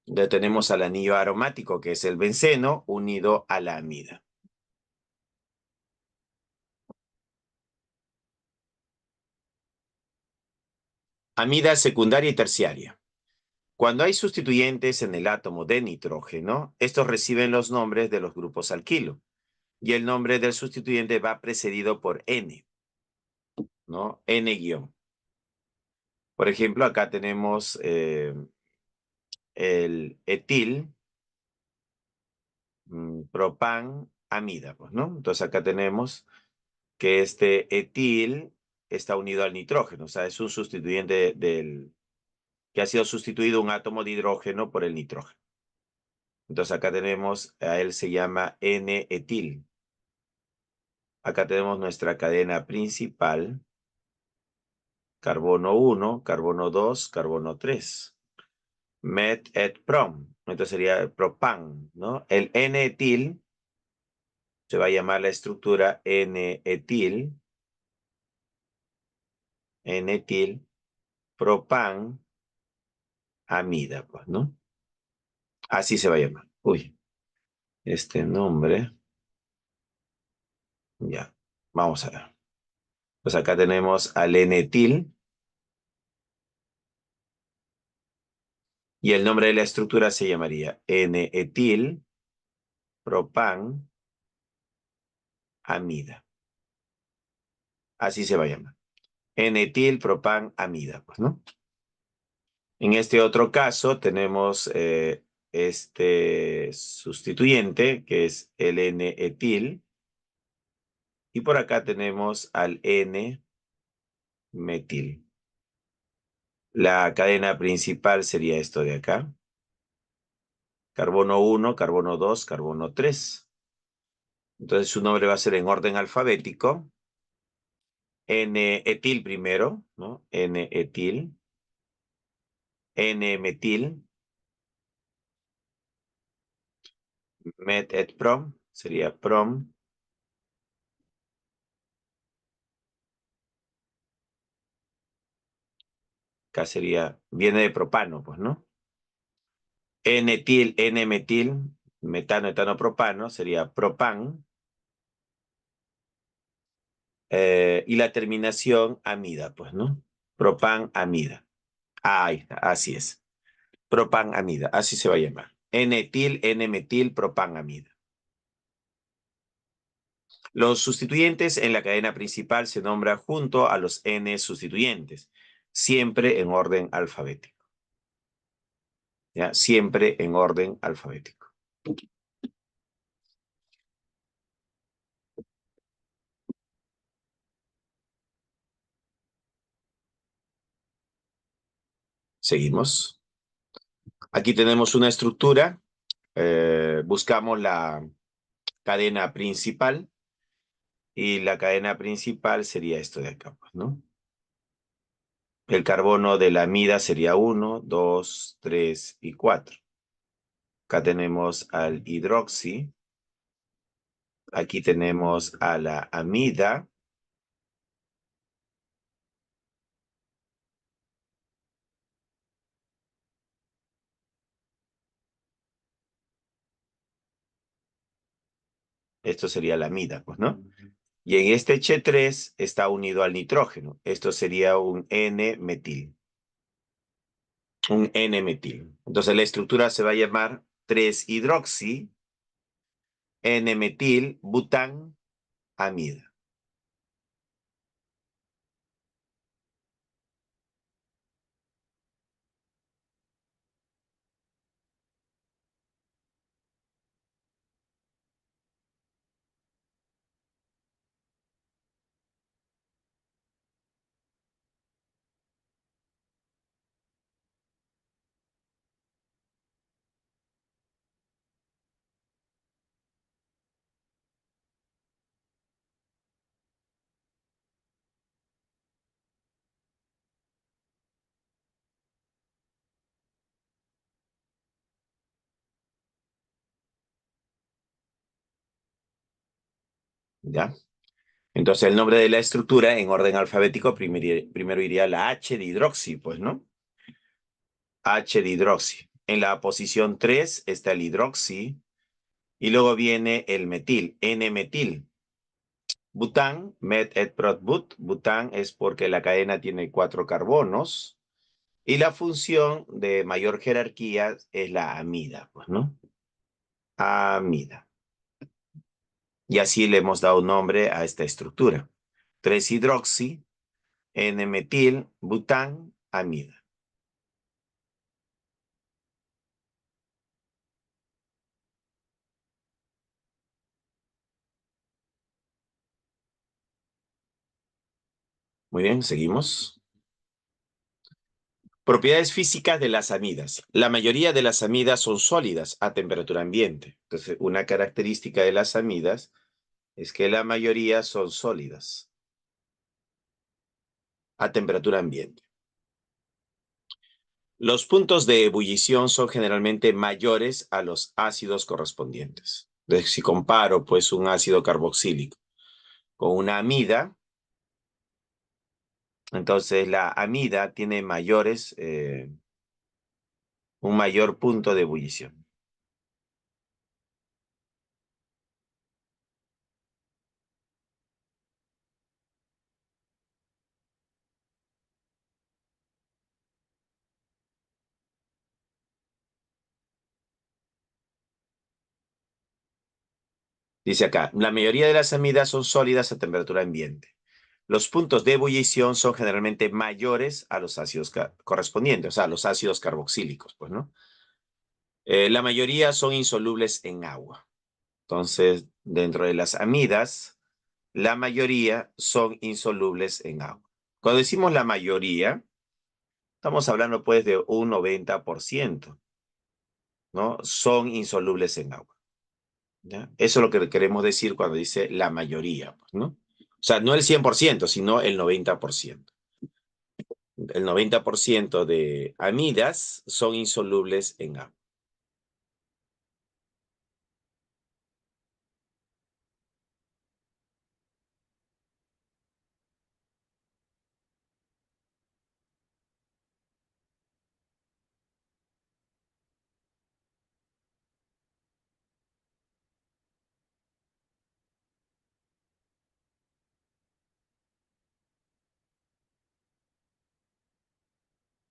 Ya tenemos al anillo aromático, que es el benceno, unido a la amida. Amida secundaria y terciaria. Cuando hay sustituyentes en el átomo de nitrógeno, estos reciben los nombres de los grupos alquilo. Y el nombre del sustituyente va precedido por N, ¿no? N-. Por ejemplo, acá tenemos el etil, propanamida, pues, ¿no? Entonces acá tenemos que este etil está unido al nitrógeno, o sea, es un sustituyente que ha sido sustituido un átomo de hidrógeno por el nitrógeno. Entonces acá tenemos, a él se llama N-etil. Acá tenemos nuestra cadena principal, carbono 1, carbono 2, carbono 3. Met et prom. Entonces sería propan, ¿no? El N-etil se va a llamar la estructura N-etil. N-etil, propan, amida, pues, ¿no? Así se va a llamar. Uy, este nombre. Ya, vamos a ver. Pues acá tenemos al N-etil. Y el nombre de la estructura se llamaría N-etil, propan, amida. Así se va a llamar. N-etil, propan, amida, pues, ¿no? En este otro caso tenemos este sustituyente, que es el N-etil. Y por acá tenemos al N-metil. La cadena principal sería esto de acá. Carbono 1, carbono 2, carbono 3. Entonces su nombre va a ser en orden alfabético. N-etil primero, ¿no? N-etil. N-metil. Met et prom. Sería prom. Acá sería, viene de propano, pues, ¿no? N-etil, N-metil, metano, etano, propano, sería propan. Y la terminación amida, pues, ¿no? Propan, amida. Ahí está, así es. Propan, amida, así se va a llamar. N-etil, N-metil, propan, amida. Los sustituyentes en la cadena principal se nombran junto a los N sustituyentes, siempre en orden alfabético. ¿Ya? Siempre en orden alfabético. Seguimos. Aquí tenemos una estructura. Buscamos la cadena principal. Y la cadena principal sería esto de acá, pues, ¿no? El carbono de la amida sería 1, 2, 3 y 4. Acá tenemos al hidroxi. Aquí tenemos a la amida. Esto sería la amida, pues, ¿no? Y en este H3 está unido al nitrógeno. Esto sería un N-metil. Un N-metil. Entonces la estructura se va a llamar 3-hidroxi, N-metil, bután, amida. ¿Ya? Entonces el nombre de la estructura en orden alfabético primero iría la H de hidroxi, pues, ¿no? H de hidroxi. En la posición 3 está el hidroxi y luego viene el metil, N-metil. Bután, met et prot but. Bután es porque la cadena tiene 4 carbonos y la función de mayor jerarquía es la amida, pues, ¿no? Amida. Y así le hemos dado nombre a esta estructura. 3-hidroxi, N-metil, bután, amida. Muy bien, seguimos. Propiedades físicas de las amidas. La mayoría de las amidas son sólidas a temperatura ambiente. Entonces, una característica de las amidas es que la mayoría son sólidas. a temperatura ambiente. Los puntos de ebullición son generalmente mayores a los ácidos correspondientes. Entonces, si comparo pues un ácido carboxílico con una amida, entonces la amida tiene un mayor punto de ebullición. Dice acá, la mayoría de las amidas son sólidas a temperatura ambiente. Los puntos de ebullición son generalmente mayores a los ácidos correspondientes, o sea, los ácidos carboxílicos, pues, ¿no? La mayoría son insolubles en agua. Entonces, dentro de las amidas, la mayoría son insolubles en agua. Cuando decimos la mayoría, estamos hablando pues de un 90%, ¿no? Son insolubles en agua. ¿Ya? Eso es lo que queremos decir cuando dice la mayoría, pues, ¿no? O sea, no el 100%, sino el 90%. El 90% de amidas son insolubles en agua.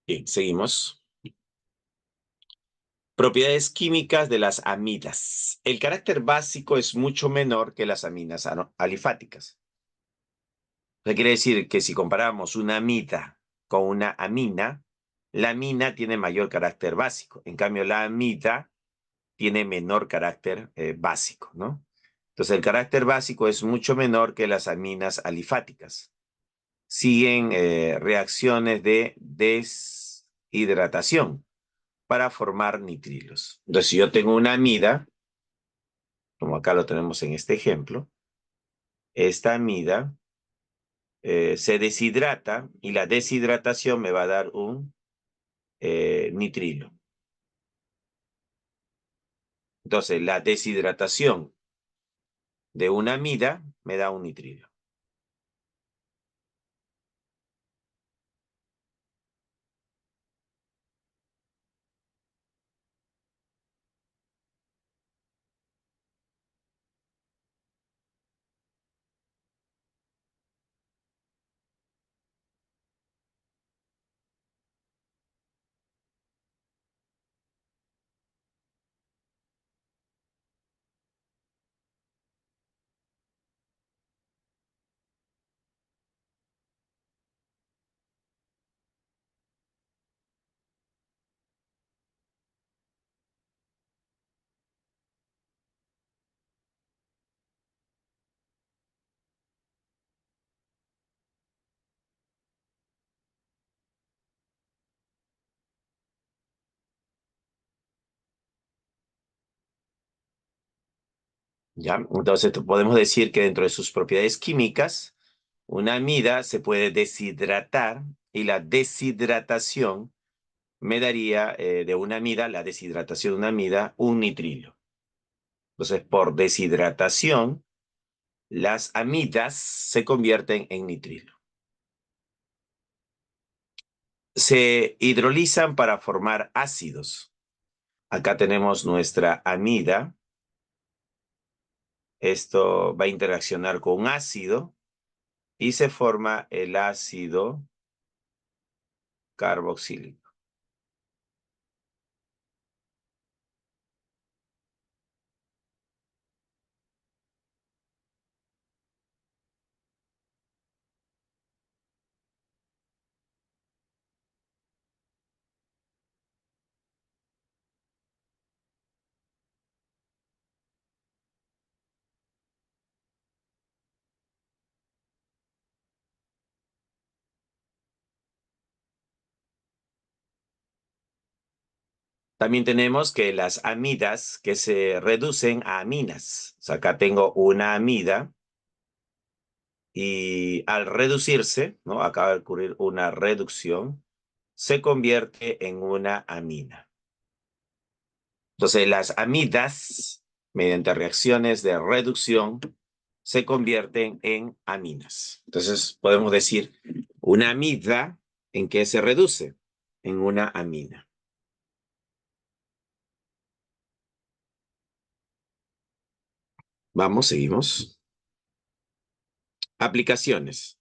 Bien, seguimos. Propiedades químicas de las amidas. El carácter básico es mucho menor que las aminas alifáticas. Eso quiere decir que si comparamos una amida con una amina, la amina tiene mayor carácter básico. En cambio, la amida tiene menor carácter básico, ¿no? Entonces, el carácter básico es mucho menor que las aminas alifáticas. Siguen reacciones de deshidratación para formar nitrilos. Entonces, si yo tengo una amida, como acá lo tenemos en este ejemplo, esta amida se deshidrata y la deshidratación me va a dar un nitrilo. Entonces, la deshidratación de una amida me da un nitrilo. ¿Ya? Entonces, podemos decir que dentro de sus propiedades químicas, una amida se puede deshidratar y la deshidratación me daría de una amida, la deshidratación de una amida, un nitrilo. Entonces, por deshidratación, las amidas se convierten en nitrilo. Se hidrolizan para formar ácidos. Acá tenemos nuestra amida. Esto va a interaccionar con un ácido y se forma el ácido carboxílico. También tenemos que las amidas que se reducen a aminas. O sea, acá tengo una amida y al reducirse, ¿no? Acaba de ocurrir una reducción, se convierte en una amina. Entonces, las amidas, mediante reacciones de reducción, se convierten en aminas. Entonces, podemos decir una amida, ¿en qué se reduce? En una amina. Vamos, seguimos. Aplicaciones.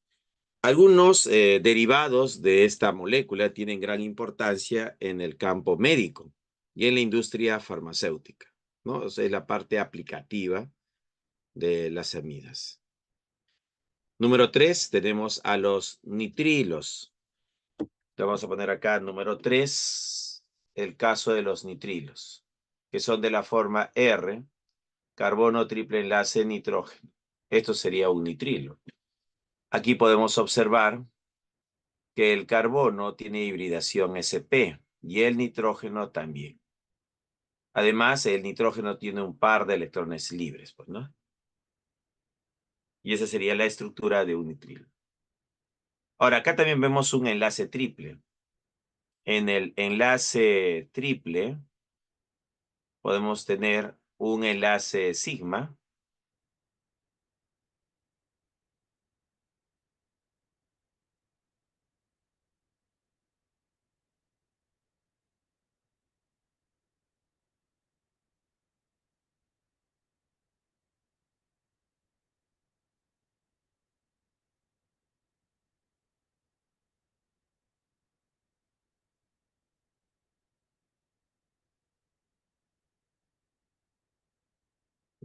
Algunos derivados de esta molécula tienen gran importancia en el campo médico y en la industria farmacéutica, ¿no? O sea, es la parte aplicativa de las amidas. Número 3, tenemos a los nitrilos. Te vamos a poner acá, número 3, el caso de los nitrilos, que son de la forma R, carbono triple enlace nitrógeno. Esto sería un nitrilo. Aquí podemos observar que el carbono tiene hibridación sp y el nitrógeno también. Además, el nitrógeno tiene un par de electrones libres, pues, ¿no? Y esa sería la estructura de un nitrilo. Ahora, acá también vemos un enlace triple. En el enlace triple podemos tener un enlace sigma.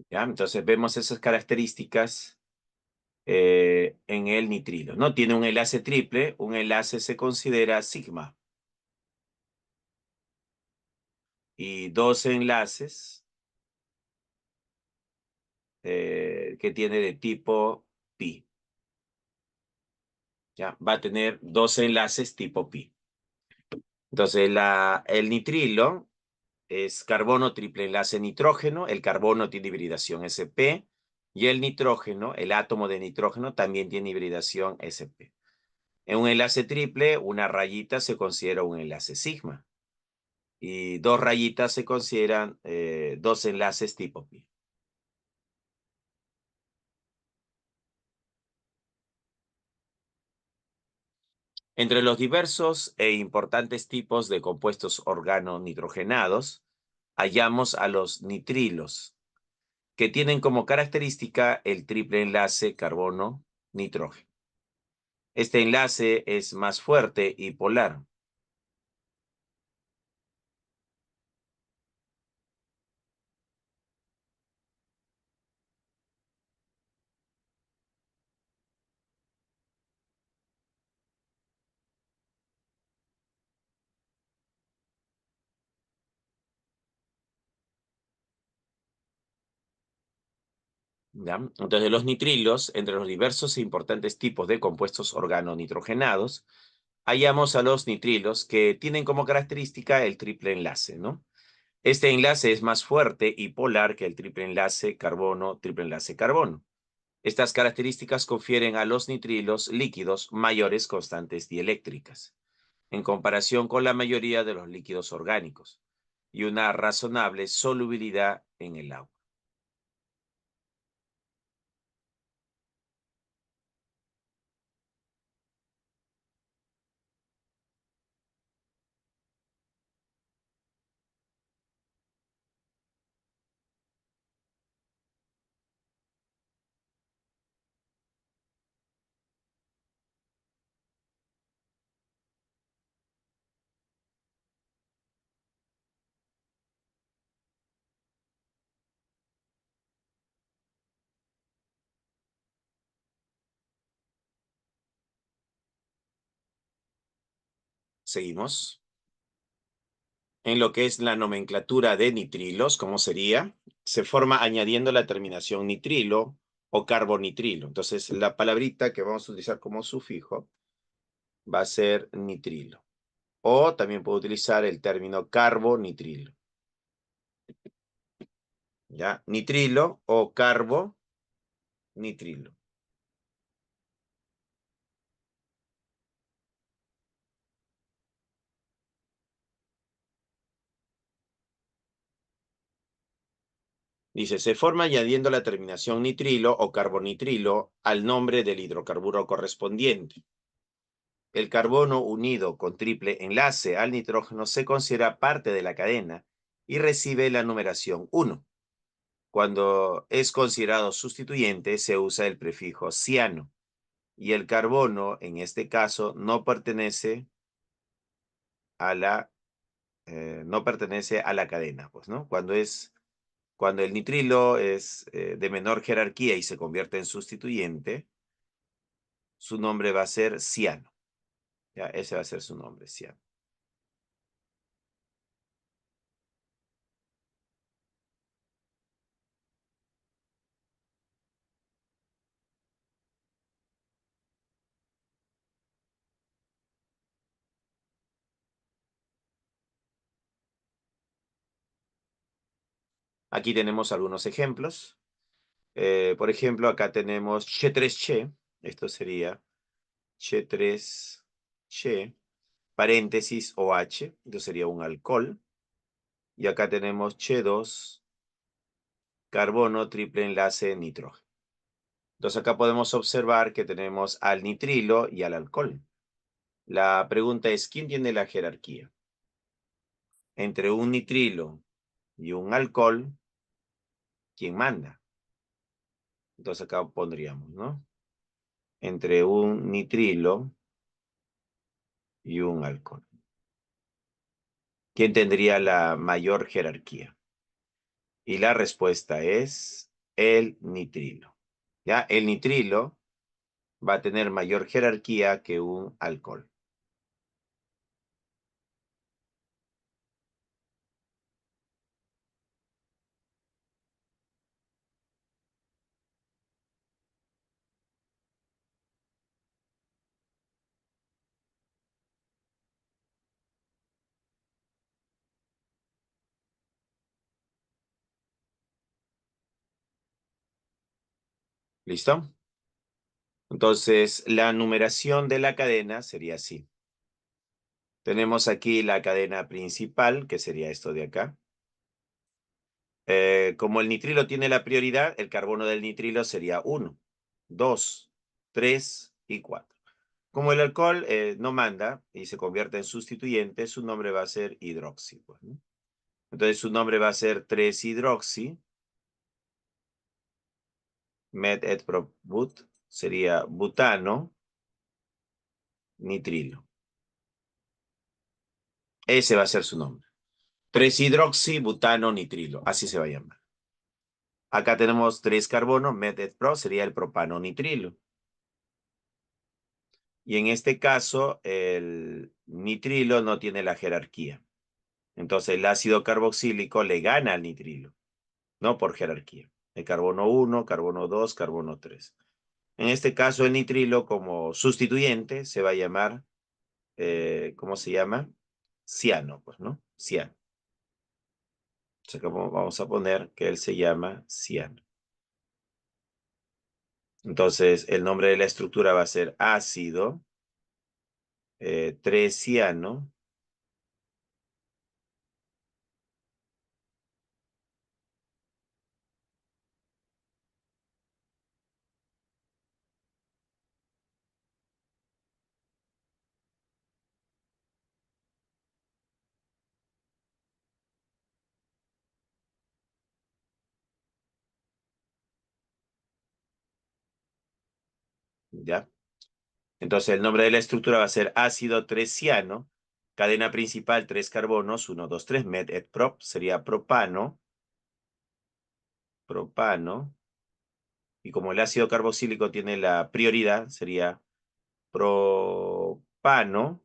¿Ya? Entonces vemos esas características en el nitrilo. No tiene un enlace triple, un enlace se considera sigma. Y dos enlaces que tiene de tipo pi. ¿Ya? Va a tener dos enlaces tipo pi. Entonces el nitrilo es carbono triple enlace nitrógeno. El carbono tiene hibridación sp. Y el nitrógeno, el átomo de nitrógeno, también tiene hibridación sp. En un enlace triple, una rayita se considera un enlace sigma. Y dos rayitas se consideran dos enlaces tipo pi. Entre los diversos e importantes tipos de compuestos organonitrogenados, hallamos a los nitrilos, que tienen como característica el triple enlace carbono-nitrógeno. Este enlace es más fuerte y polar. ¿Ya? Entonces, los nitrilos, entre los diversos e importantes tipos de compuestos organonitrogenados, hallamos a los nitrilos que tienen como característica el triple enlace, ¿no? Este enlace es más fuerte y polar que el triple enlace carbono-triple enlace carbono. Estas características confieren a los nitrilos líquidos mayores constantes dieléctricas, en comparación con la mayoría de los líquidos orgánicos, y una razonable solubilidad en el agua. Seguimos. En lo que es la nomenclatura de nitrilos, ¿cómo sería? Se forma añadiendo la terminación nitrilo o carbonitrilo. Entonces, la palabrita que vamos a utilizar como sufijo va a ser nitrilo. O también puedo utilizar el término carbonitrilo. ¿Ya? Nitrilo o carbonitrilo. Dice, se forma añadiendo la terminación nitrilo o carbonitrilo al nombre del hidrocarburo correspondiente. El carbono unido con triple enlace al nitrógeno se considera parte de la cadena y recibe la numeración 1. Cuando es considerado sustituyente, se usa el prefijo ciano. Y el carbono, en este caso, no pertenece a la cadena, pues, ¿no? Cuando el nitrilo es de menor jerarquía y se convierte en sustituyente, su nombre va a ser ciano. Ya, ese va a ser su nombre, ciano. Aquí tenemos algunos ejemplos. Por ejemplo, acá tenemos Che3Che. Esto sería Che3Che, paréntesis OH. Esto sería un alcohol. Y acá tenemos Che2, carbono, triple enlace, nitrógeno. Entonces acá podemos observar que tenemos al nitrilo y al alcohol. La pregunta es, ¿quién tiene la jerarquía? Entre un nitrilo y un alcohol, ¿quién manda? Entonces acá pondríamos, ¿no? Entre un nitrilo y un alcohol. ¿Quién tendría la mayor jerarquía? Y la respuesta es el nitrilo. ¿Ya? El nitrilo va a tener mayor jerarquía que un alcohol. ¿Listo? Entonces, la numeración de la cadena sería así. Tenemos aquí la cadena principal, que sería esto de acá. Como el nitrilo tiene la prioridad, el carbono del nitrilo sería 1, 2, 3 y 4. Como el alcohol no manda y se convierte en sustituyente, su nombre va a ser hidroxi, pues, ¿no? Entonces su nombre va a ser 3-hidroxi, met et prop but, sería butano, nitrilo. Ese va a ser su nombre. 3-hidroxi, butano, nitrilo. Así se va a llamar. Acá tenemos 3 carbonos, met et pro, sería el propano, nitrilo. Y en este caso, el nitrilo no tiene la jerarquía. Entonces, el ácido carboxílico le gana al nitrilo, no por jerarquía. El carbono 1, carbono 2, carbono 3. En este caso, el nitrilo como sustituyente se va a llamar, ¿cómo se llama? Ciano, pues, ¿no? Ciano. O sea, como vamos a poner que él se llama ciano. Entonces, el nombre de la estructura va a ser ácido 3-ciano. ¿Ya? Entonces el nombre de la estructura va a ser ácido 3-ciano, cadena principal 3 carbonos, 1, 2, 3, met et prop, sería propano, y como el ácido carboxílico tiene la prioridad, sería propano,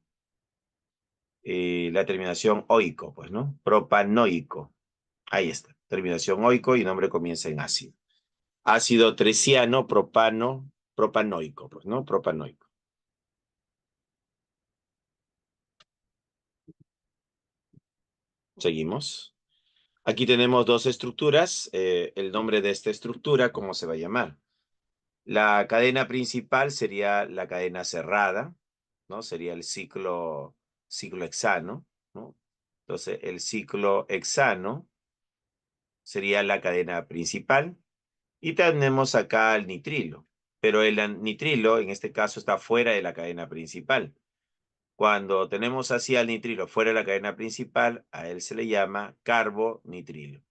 la terminación oico, pues, ¿no? Propanoico. Ahí está, terminación oico y nombre comienza en ácido. Ácido 3-ciano, propanoico, pues, ¿no? Propanoico. Seguimos. Aquí tenemos dos estructuras. El nombre de esta estructura, ¿cómo se va a llamar? La cadena principal sería la cadena cerrada, ¿no? Sería el ciclo hexano, ¿no? Entonces, el ciclo hexano sería la cadena principal. Y tenemos acá el nitrilo, pero el nitrilo en este caso está fuera de la cadena principal. Cuando tenemos así al nitrilo fuera de la cadena principal, a él se le llama carbonitrilo.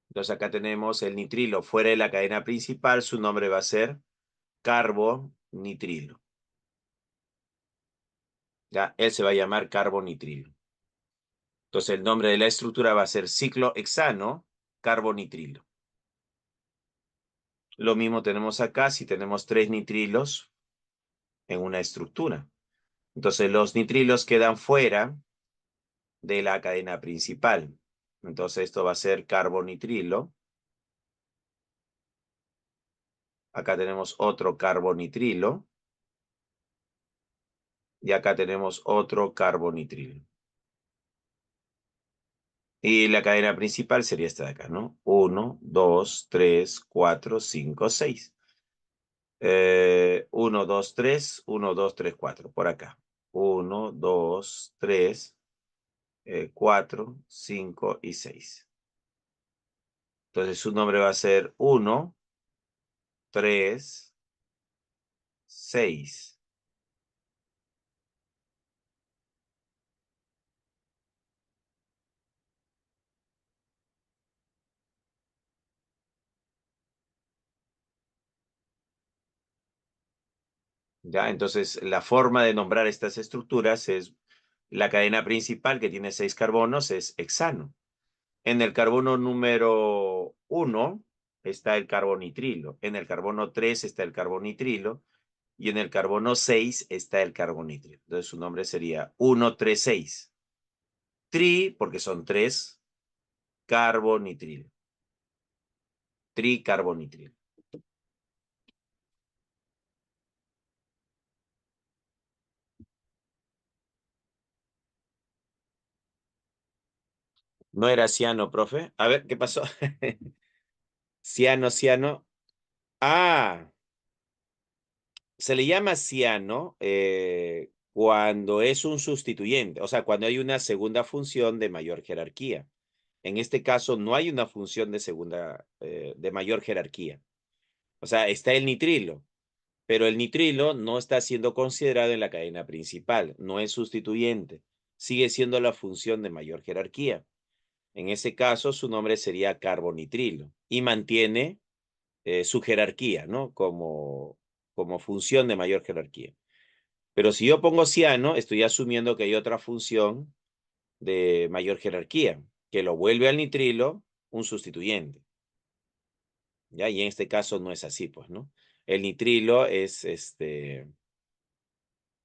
Entonces acá tenemos el nitrilo fuera de la cadena principal, su nombre va a ser carbonitrilo. Ya, él se va a llamar carbonitrilo. Entonces el nombre de la estructura va a ser ciclohexano carbonitrilo. Lo mismo tenemos acá si tenemos 3 nitrilos en una estructura. Entonces los nitrilos quedan fuera de la cadena principal. Entonces esto va a ser carbonitrilo. Acá tenemos otro carbonitrilo. Y acá tenemos otro carbonitrilo. Y la cadena principal sería esta de acá, ¿no? 1, 2, 3, 4, 5, 6. 1, 2, 3, 1, 2, 3, 4. Por acá. 1, 2, 3, 4, 5 y 6. Entonces su nombre va a ser 1, 3, 6. ¿Ya? Entonces, la forma de nombrar estas estructuras es la cadena principal que tiene 6 carbonos, es hexano. En el carbono número 1 está el carbonitrilo, en el carbono 3 está el carbonitrilo y en el carbono 6 está el carbonitrilo. Entonces, su nombre sería 136. Tri, porque son 3, carbonitrilo. Tricarbonitrilo. ¿No era ciano, profe? A ver, ¿qué pasó? Ciano, ciano. Ah, se le llama ciano cuando es un sustituyente, o sea, cuando hay una segunda función de mayor jerarquía. En este caso no hay una función de segunda, de mayor jerarquía. O sea, está el nitrilo, pero el nitrilo no está siendo considerado en la cadena principal, no es sustituyente, sigue siendo la función de mayor jerarquía. En ese caso, su nombre sería carbonitrilo y mantiene su jerarquía, ¿no? Como función de mayor jerarquía. Pero si yo pongo ciano, estoy asumiendo que hay otra función de mayor jerarquía, que lo vuelve al nitrilo un sustituyente. ¿Ya? Y en este caso no es así, pues, ¿no? El nitrilo es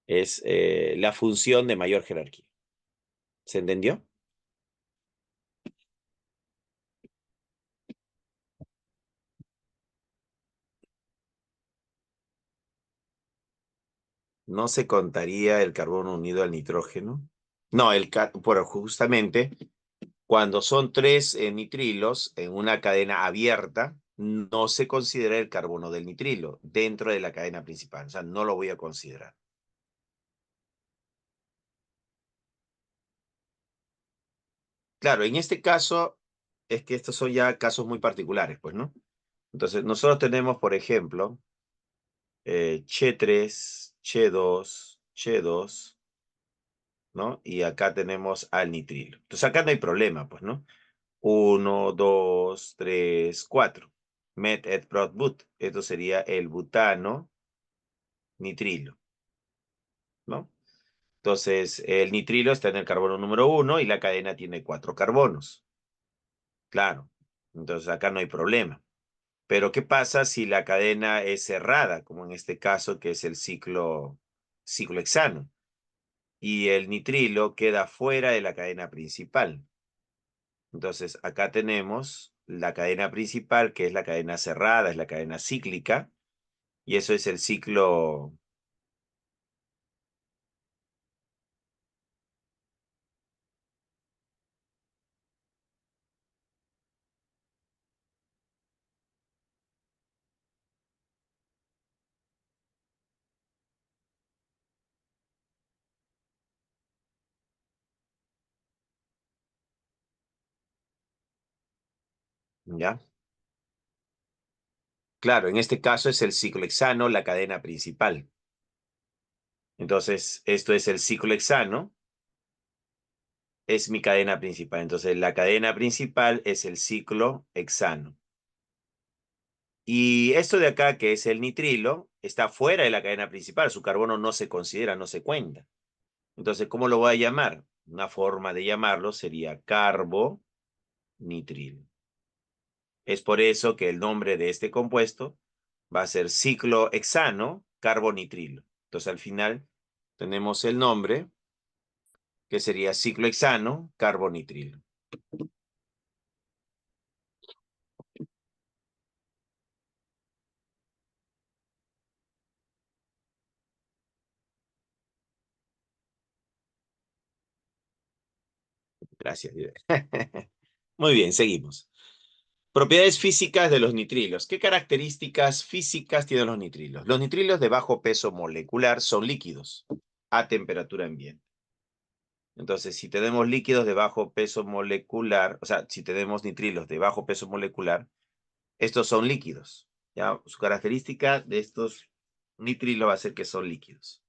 la función de mayor jerarquía. ¿Se entendió? No se contaría el carbono unido al nitrógeno. No, por justamente cuando son 3 nitrilos en una cadena abierta, no se considera el carbono del nitrilo dentro de la cadena principal. O sea, no lo voy a considerar. Claro, en este caso, es que estos son ya casos muy particulares, pues, ¿no? Entonces, nosotros tenemos, por ejemplo, Che3, Che2, Che2, ¿no? Y acá tenemos al nitrilo. Entonces, acá no hay problema, pues, ¿no? 1, 2, 3, 4. Met et prot but. Esto sería el butano nitrilo. ¿no? Entonces, el nitrilo está en el carbono número 1 y la cadena tiene 4 carbonos. Claro, entonces acá no hay problema. Pero ¿qué pasa si la cadena es cerrada, como en este caso que es el ciclo hexano? Y el nitrilo queda fuera de la cadena principal. Entonces, acá tenemos la cadena principal, que es la cadena cerrada, es la cadena cíclica, y eso es el ciclo, ¿ya? Claro, en este caso es el ciclo hexano, la cadena principal. Entonces, esto es el ciclo hexano, es mi cadena principal. Entonces, la cadena principal es el ciclo hexano. Y esto de acá, que es el nitrilo, está fuera de la cadena principal. Su carbono no se considera, no se cuenta. Entonces, ¿cómo lo voy a llamar? Una forma de llamarlo sería carbonitrilo. Es por eso que el nombre de este compuesto va a ser ciclo hexano carbonitrilo. Entonces, al final tenemos el nombre que sería ciclo hexano carbonitrilo. Gracias. Muy bien, seguimos. Propiedades físicas de los nitrilos. ¿Qué características físicas tienen los nitrilos? Los nitrilos de bajo peso molecular son líquidos a temperatura ambiente. Entonces, si tenemos líquidos de bajo peso molecular, o sea, si tenemos nitrilos de bajo peso molecular, estos son líquidos. ¿Ya? Su característica de estos nitrilos va a ser que son líquidos.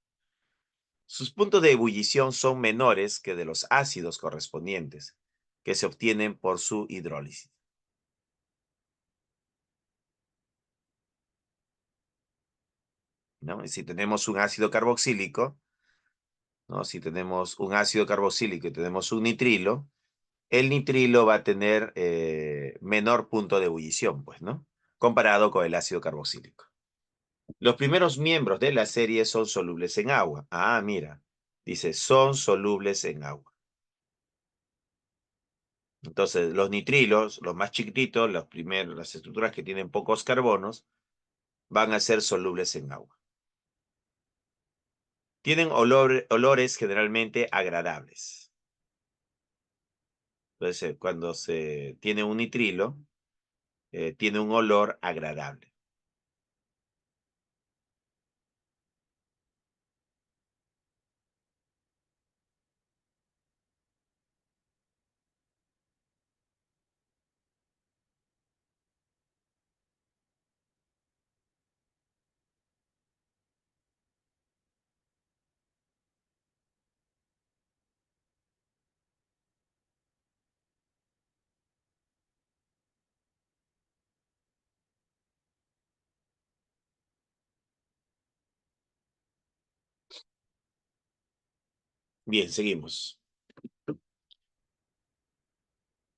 Sus puntos de ebullición son menores que de los ácidos correspondientes, que se obtienen por su hidrólisis. ¿No? Y si tenemos un ácido carboxílico, ¿no? Si tenemos un ácido carboxílico y tenemos un nitrilo, el nitrilo va a tener menor punto de ebullición, pues, ¿no? Comparado con el ácido carboxílico. Los primeros miembros de la serie son solubles en agua. Ah, mira, dice, son solubles en agua. Entonces, los nitrilos, los más chiquititos, los primeros, las estructuras que tienen pocos carbonos, van a ser solubles en agua. Tienen olores generalmente agradables. Entonces, cuando se tiene un nitrilo, tiene un olor agradable. Bien, seguimos.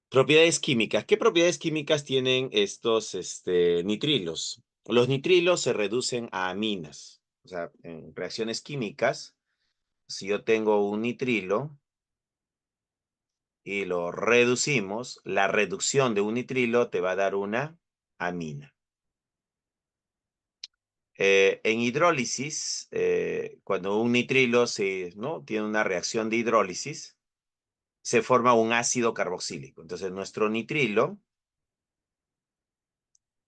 Propiedades químicas. ¿Qué propiedades químicas tienen estos nitrilos? Los nitrilos se reducen a aminas. O sea, en reacciones químicas, si yo tengo un nitrilo y lo reducimos, la reducción de un nitrilo te va a dar una amina. En hidrólisis, cuando un nitrilo ¿no? tiene una reacción de hidrólisis, se forma un ácido carboxílico. Entonces, nuestro nitrilo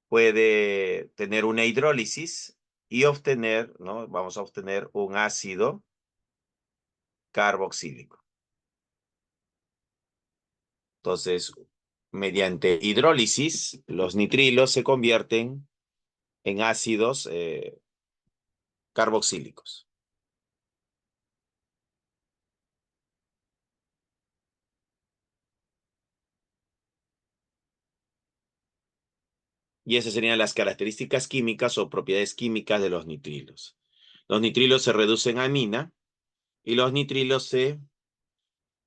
puede tener una hidrólisis y obtener, ¿no? Vamos a obtener un ácido carboxílico. Entonces, mediante hidrólisis, los nitrilos se convierten en ácidos carboxílicos. Y esas serían las características químicas o propiedades químicas de los nitrilos. Los nitrilos se reducen a amina Y los nitrilos se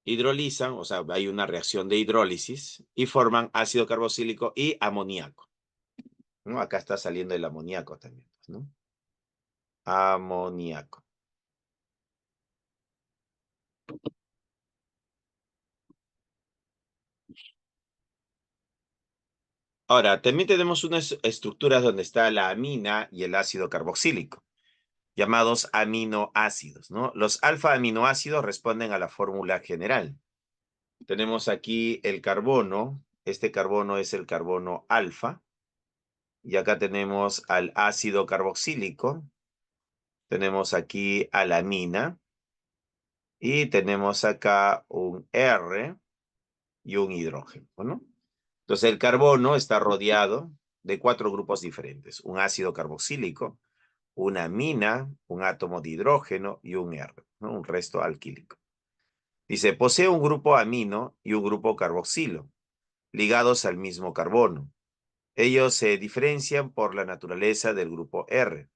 hidrolizan, o sea, hay una reacción de hidrólisis y forman ácido carboxílico y amoníaco, ¿no? Acá está saliendo el amoníaco también, ¿no? Amoníaco. Ahora, también tenemos unas estructuras donde está la amina y el ácido carboxílico, llamados aminoácidos, ¿no? Los alfa aminoácidos responden a la fórmula general. Tenemos aquí el carbono, este carbono es el carbono alfa, y acá tenemos al ácido carboxílico, tenemos aquí a la amina, y tenemos acá un R y un hidrógeno, ¿no? Entonces el carbono está rodeado de 4 grupos diferentes, un ácido carboxílico, una amina, un átomo de hidrógeno y un R, ¿no? Un resto alquílico. Dice, posee un grupo amino y un grupo carboxilo, ligados al mismo carbono. Ellos se diferencian por la naturaleza del grupo R,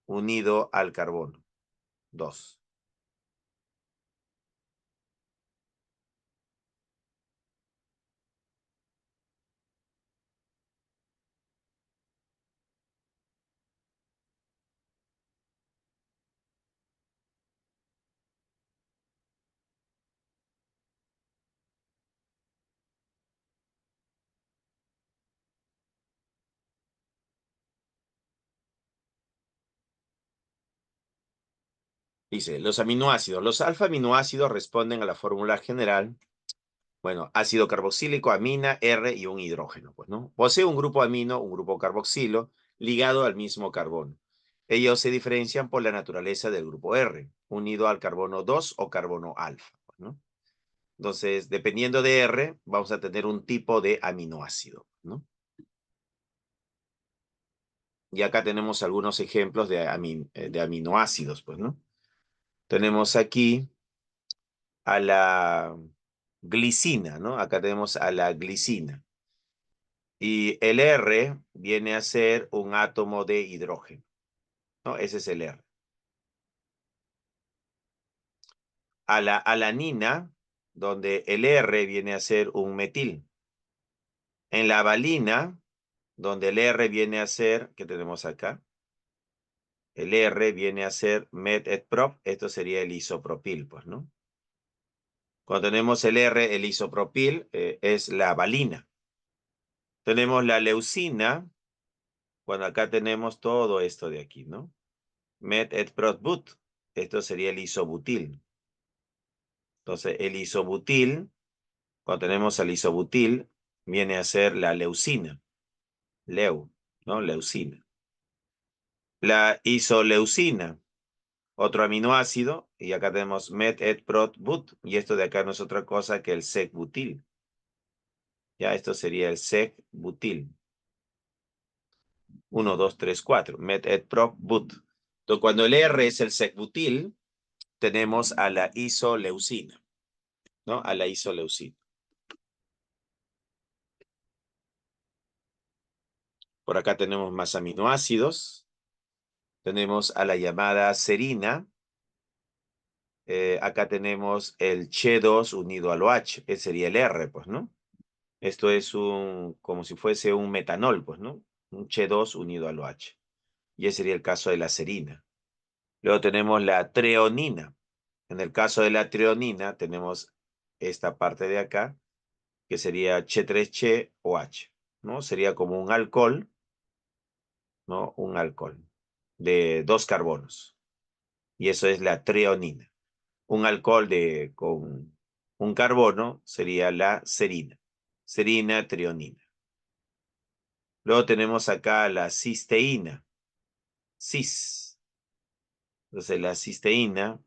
unido al carbono. 2. Dice, los aminoácidos. Los alfa aminoácidos responden a la fórmula general. Bueno, ácido carboxílico, amina, R y un hidrógeno, pues, ¿no? Posee un grupo amino, un grupo carboxilo, ligado al mismo carbono. Ellos se diferencian por la naturaleza del grupo R, unido al carbono 2 o carbono alfa, pues, ¿no? Entonces, dependiendo de R, vamos a tener un tipo de aminoácido, ¿no? Y acá tenemos algunos ejemplos de aminoácidos, pues, ¿no? Tenemos aquí a la glicina, ¿no? Acá tenemos a la glicina. Y el R viene a ser un átomo de hidrógeno, ¿no? Ese es el R. A la alanina, donde el R viene a ser un metil. En la valina, donde el R viene a ser, ¿qué tenemos acá? El R viene a ser met-et-prop, esto sería el isopropil, pues, ¿no? Cuando tenemos el R, el isopropil, es la valina. Tenemos la leucina, bueno, acá tenemos todo esto de aquí, ¿no? Met-et-prop-but, esto sería el isobutil. Entonces, el isobutil, cuando tenemos el isobutil, viene a ser la leucina, leu, ¿no? Leucina. La isoleucina, otro aminoácido, y acá tenemos met-et-prot-but, y esto de acá no es otra cosa que el sec-butil. Ya, esto sería el sec-butil. 1, 2, 3, 4, met-et-prop-but. Entonces, cuando el R es el sec-butil, tenemos a la isoleucina, ¿no? A la isoleucina. Por acá tenemos más aminoácidos. Tenemos a la llamada serina. Acá tenemos el Che2 unido al OH. Ese sería el R, pues, ¿no? Esto es como si fuese un metanol, pues, ¿no? Un Che2 unido al OH. Y ese sería el caso de la serina. Luego tenemos la treonina. En el caso de la treonina tenemos esta parte de acá, que sería Che3Che OH, ¿no? Sería como un alcohol, ¿no? Un alcohol de 2 carbonos. Y eso es la treonina. Un alcohol con un carbono sería la serina. Serina, trionina. Luego tenemos acá la cisteína. Cis. Entonces la cisteína,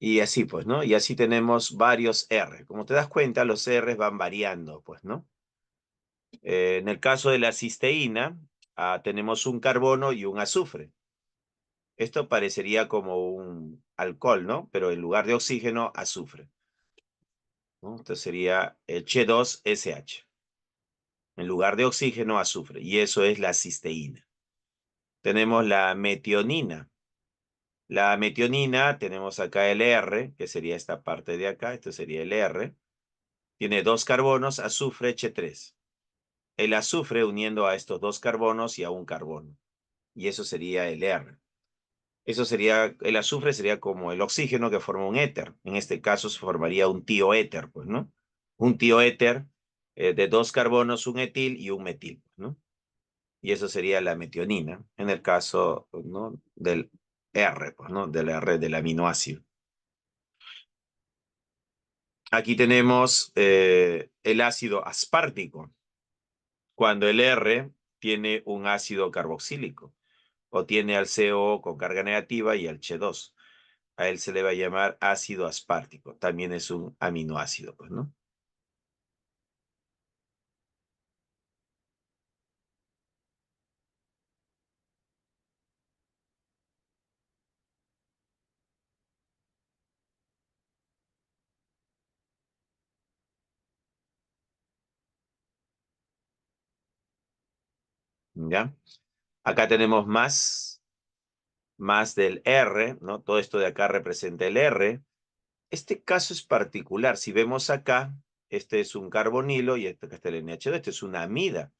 Y así, pues, ¿no? Y así tenemos varios R. Como te das cuenta, los R van variando, pues, ¿no? En el caso de la cisteína, tenemos un carbono y un azufre. Esto parecería como un alcohol, ¿no? Pero en lugar de oxígeno, azufre, ¿no? Entonces sería el H2SH. En lugar de oxígeno, azufre. Y eso es la cisteína. Tenemos la metionina. La metionina, tenemos acá el R, que sería esta parte de acá. Esto sería el R. Tiene dos carbonos, azufre, H3. El azufre uniendo a estos dos carbonos y a un carbono. Y eso sería el R. Eso sería, el azufre sería como el oxígeno que forma un éter. En este caso se formaría un tioéter, pues, ¿no? Un tioéter de dos carbonos, un etil y un metil, ¿no? Y eso sería la metionina, en el caso, ¿no? Del R, pues, ¿no? Del R del aminoácido. Aquí tenemos el ácido aspartico, cuando el R tiene un ácido carboxílico, o tiene al CO con carga negativa y al H2. A él se le va a llamar ácido aspartico. También es un aminoácido, pues, ¿no? ¿Ya? Acá tenemos más del R, ¿no? Todo esto de acá representa el R. Este caso es particular. Si vemos acá, este es un carbonilo y este acá está el NH2. Este es una amida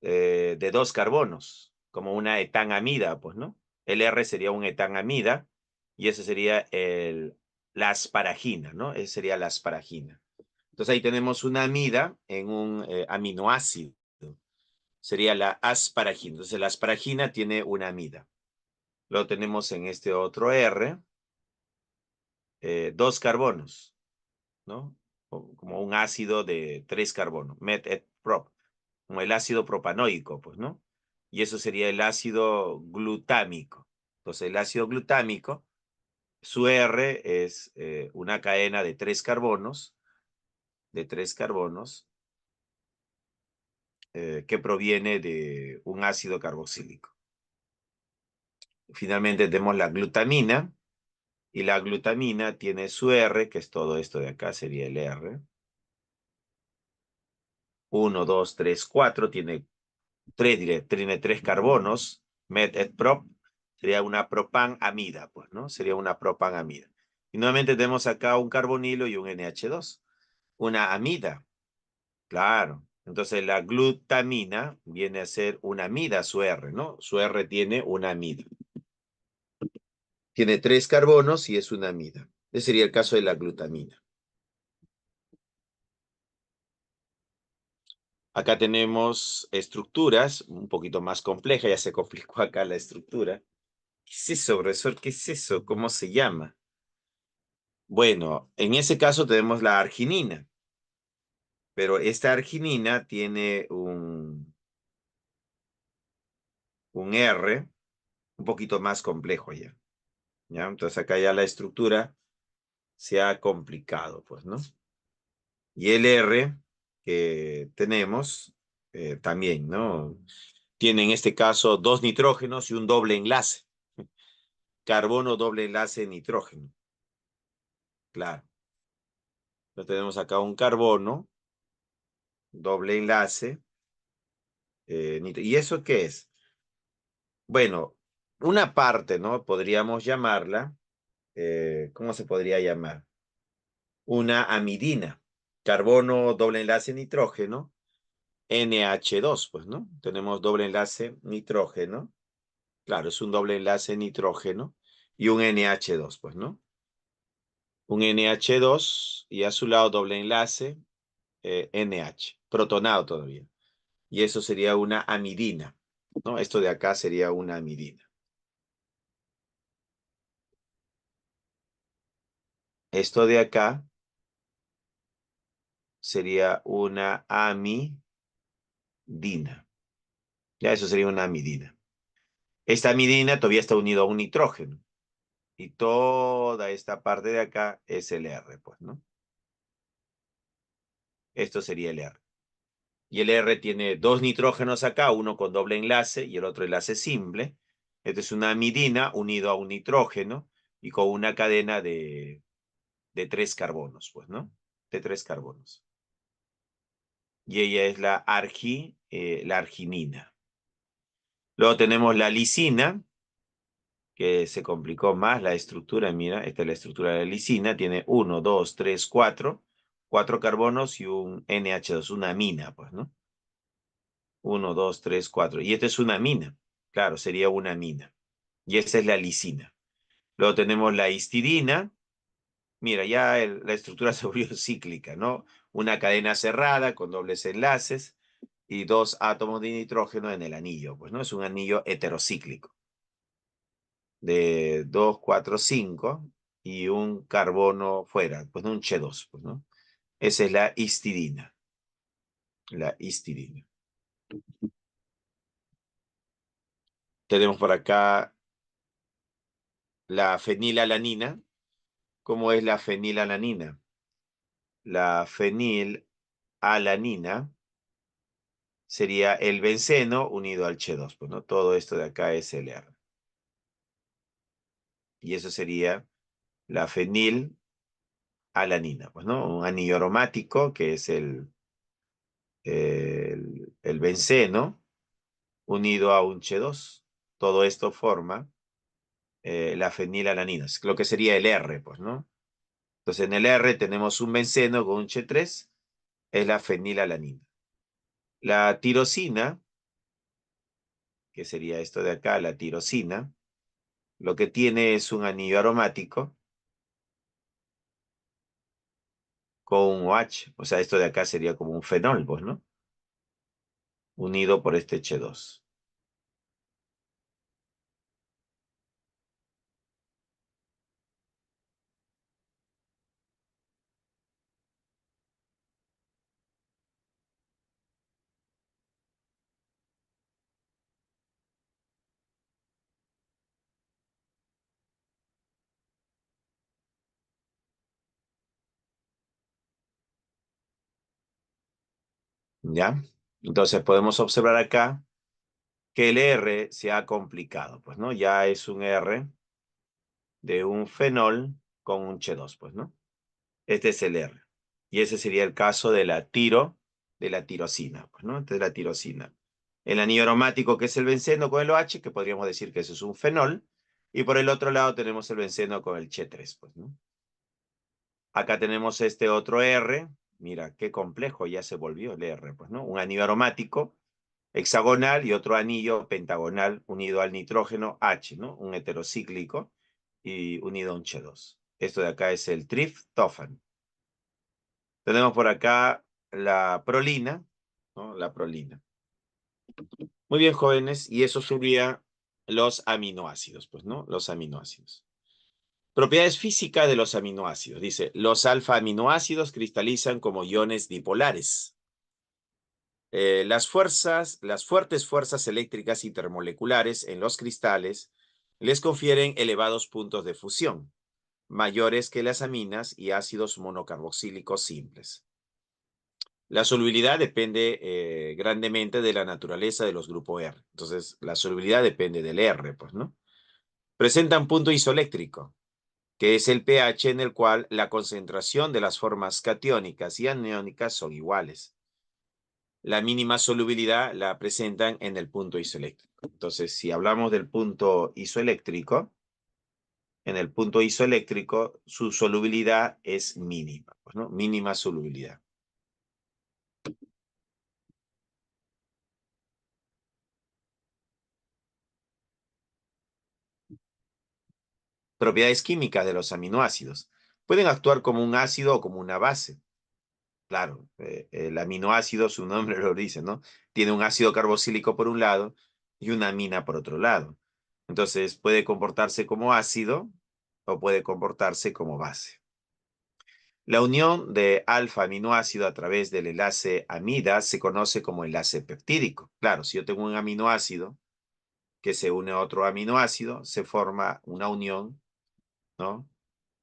de dos carbonos, como una etanamida, pues, ¿no? El R sería un etanamida y ese sería la asparagina, ¿no? Ese sería la asparagina. Entonces ahí tenemos una amida en un aminoácido. Sería la asparagina. Entonces la asparagina tiene una amida. Lo tenemos en este otro R, dos carbonos, ¿no? Como un ácido de tres carbonos, met et prop, como el ácido propanoico, pues, ¿no? Y eso sería el ácido glutámico. Entonces el ácido glutámico, su R es una cadena de tres carbonos, que proviene de un ácido carboxílico. Finalmente tenemos la glutamina, y la glutamina tiene su R, que es todo esto de acá, sería el R. 1, 2, 3, 4, tiene tres carbonos, met et prop, sería una propanamida, pues, ¿no? Sería una propanamida. Y nuevamente tenemos acá un carbonilo y un NH2, una amida, claro. Entonces la glutamina viene a ser una amida, su R, ¿no? Su R tiene una amida. Tiene tres carbonos y es una amida. Ese sería el caso de la glutamina. Acá tenemos estructuras un poquito más complejas, ya se complicó acá la estructura. ¿Qué es eso, profesor? ¿Qué es eso? ¿Cómo se llama? Bueno, en ese caso tenemos la arginina, pero esta arginina tiene un R un poquito más complejo ya. ¿Ya? Entonces acá ya la estructura se ha complicado, pues, ¿no? Y el R que tenemos también, ¿no? Tiene en este caso dos nitrógenos y un doble enlace. Carbono, doble enlace, nitrógeno. Claro. Entonces tenemos acá un carbono, doble enlace. ¿Y eso qué es? Bueno, una parte, ¿no? Podríamos llamarla, ¿cómo se podría llamar? Una amidina. Carbono, doble enlace, nitrógeno. NH2, pues, ¿no? Tenemos doble enlace nitrógeno. Claro, es un doble enlace nitrógeno y un NH2, pues, ¿no? Un NH2 y a su lado doble enlace NH, protonado todavía. Y eso sería una amidina, ¿no? Esto de acá sería una amidina. Esto de acá sería una amidina. Ya eso sería una amidina. Esta amidina todavía está unido a un nitrógeno. Y toda esta parte de acá es el R, pues, ¿no? Esto sería el R. Y el R tiene dos nitrógenos acá, uno con doble enlace y el otro enlace simple. Esto es una amidina unido a un nitrógeno y con una cadena de 3 carbonos, pues, ¿no? De 3 carbonos. Y ella es la arginina. Luego tenemos la lisina, que se complicó más la estructura. Mira, esta es la estructura de la lisina. Tiene 1, 2, 3, 4. 4 carbonos y un NH2, una amina, pues, ¿no? 1, 2, 3, 4. Y esta es una amina. Claro, sería una amina. Y esa es la lisina. Luego tenemos la histidina. Mira, ya la estructura se volvió cíclica, ¿no? Una cadena cerrada con dobles enlaces y dos átomos de nitrógeno en el anillo, pues, ¿no? Es un anillo heterocíclico de 2, 4, 5 y un carbono fuera, pues, ¿no? Un H2, pues, ¿no? Esa es la histidina. La histidina. Tenemos por acá la fenilalanina. ¿Cómo es la fenilalanina? La fenilalanina sería el benceno unido al H2, pues, ¿no? Todo esto de acá es el R. Y eso sería la fenilalanina, pues, ¿no? Un anillo aromático que es el benceno unido a un H2. Todo esto forma la fenilalanina, lo que sería el R, pues, ¿no? Entonces en el R tenemos un benceno con un H3, es la fenilalanina. La tirosina, que sería esto de acá, la tirosina, lo que tiene es un anillo aromático con un OH. O sea, esto de acá sería como un fenol, pues, ¿no? Unido por este H2. ¿Ya? Entonces podemos observar acá que el R se ha complicado, pues, ¿no? Ya es un R de un fenol con un H2, pues, ¿no? Este es el R. Y ese sería el caso de la tirosina, pues, ¿no? Esta es la tirosina. El anillo aromático, que es el benceno con el OH, que podríamos decir que eso es un fenol. Y por el otro lado tenemos el benceno con el Ch3, pues, ¿no? Acá tenemos este otro R. Mira, qué complejo ya se volvió el R, pues, ¿no? Un anillo aromático hexagonal y otro anillo pentagonal unido al nitrógeno H, ¿no? Un heterocíclico y unido a un Ch2. Esto de acá es el triptófano. Tenemos por acá la prolina, ¿no? La prolina. Muy bien, jóvenes, y eso sería los aminoácidos, pues, ¿no? Los aminoácidos. Propiedades físicas de los aminoácidos. Dice, los alfa-aminoácidos cristalizan como iones dipolares. Las fuertes fuerzas eléctricas intermoleculares en los cristales les confieren elevados puntos de fusión, mayores que las aminas y ácidos monocarboxílicos simples. La solubilidad depende grandemente de la naturaleza de los grupos R. Entonces, la solubilidad depende del R, pues, ¿no? Presentan punto isoeléctrico, que es el pH en el cual la concentración de las formas catiónicas y aniónicas son iguales. La mínima solubilidad la presentan en el punto isoeléctrico. Entonces, si hablamos del punto isoeléctrico, en el punto isoeléctrico su solubilidad es mínima, pues, ¿no? Mínima solubilidad. Propiedades químicas de los aminoácidos. Pueden actuar como un ácido o como una base. Claro, el aminoácido, su nombre lo dice, ¿no? Tiene un ácido carboxílico por un lado y una amina por otro lado. Entonces puede comportarse como ácido o puede comportarse como base. La unión de alfa-aminoácido a través del enlace amida se conoce como enlace peptídico. Claro, si yo tengo un aminoácido que se une a otro aminoácido, se forma una unión ¿no?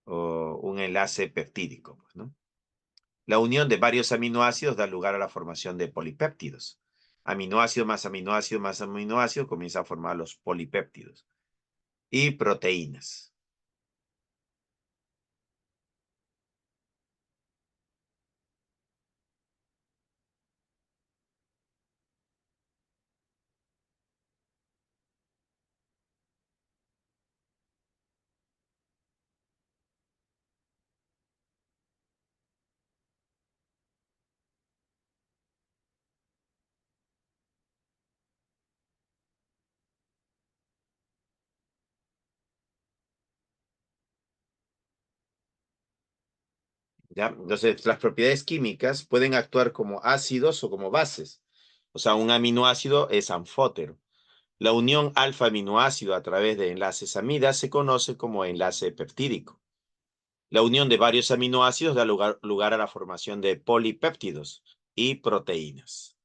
O un enlace peptídico, pues, ¿no? La unión de varios aminoácidos da lugar a la formación de polipéptidos. Aminoácido más aminoácido más aminoácido comienza a formar los polipéptidos. Y proteínas. ¿Ya? Entonces, las propiedades químicas pueden actuar como ácidos o como bases. O sea, un aminoácido es anfótero. La unión alfa-aminoácido a través de enlaces amidas se conoce como enlace peptídico. La unión de varios aminoácidos da lugar a la formación de polipéptidos y proteínas.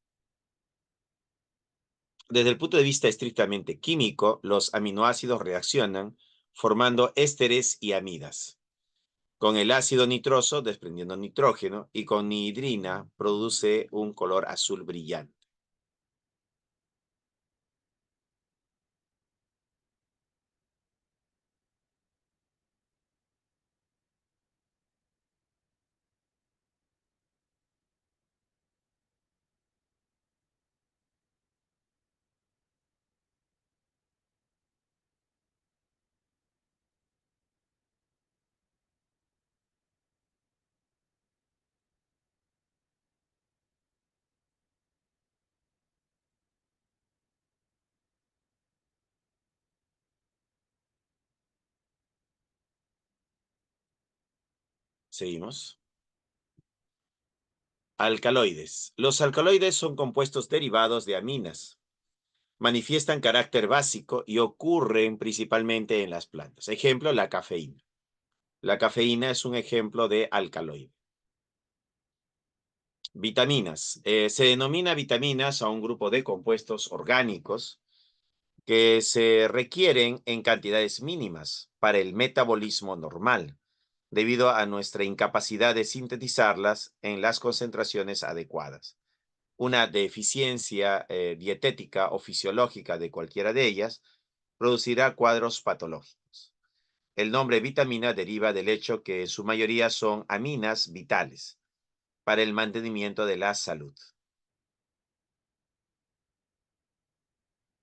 Desde el punto de vista estrictamente químico, los aminoácidos reaccionan formando ésteres y amidas. Con el ácido nitroso desprendiendo nitrógeno y con nihidrina produce un color azul brillante. Seguimos. Alcaloides. Los alcaloides son compuestos derivados de aminas. Manifiestan carácter básico y ocurren principalmente en las plantas. Ejemplo, la cafeína. La cafeína es un ejemplo de alcaloide. Vitaminas. Se denomina vitaminas a un grupo de compuestos orgánicos que se requieren en cantidades mínimas para el metabolismo normal, debido a nuestra incapacidad de sintetizarlas en las concentraciones adecuadas. Una deficiencia dietética o fisiológica de cualquiera de ellas producirá cuadros patológicos. El nombre vitamina deriva del hecho que en su mayoría son aminas vitales para el mantenimiento de la salud.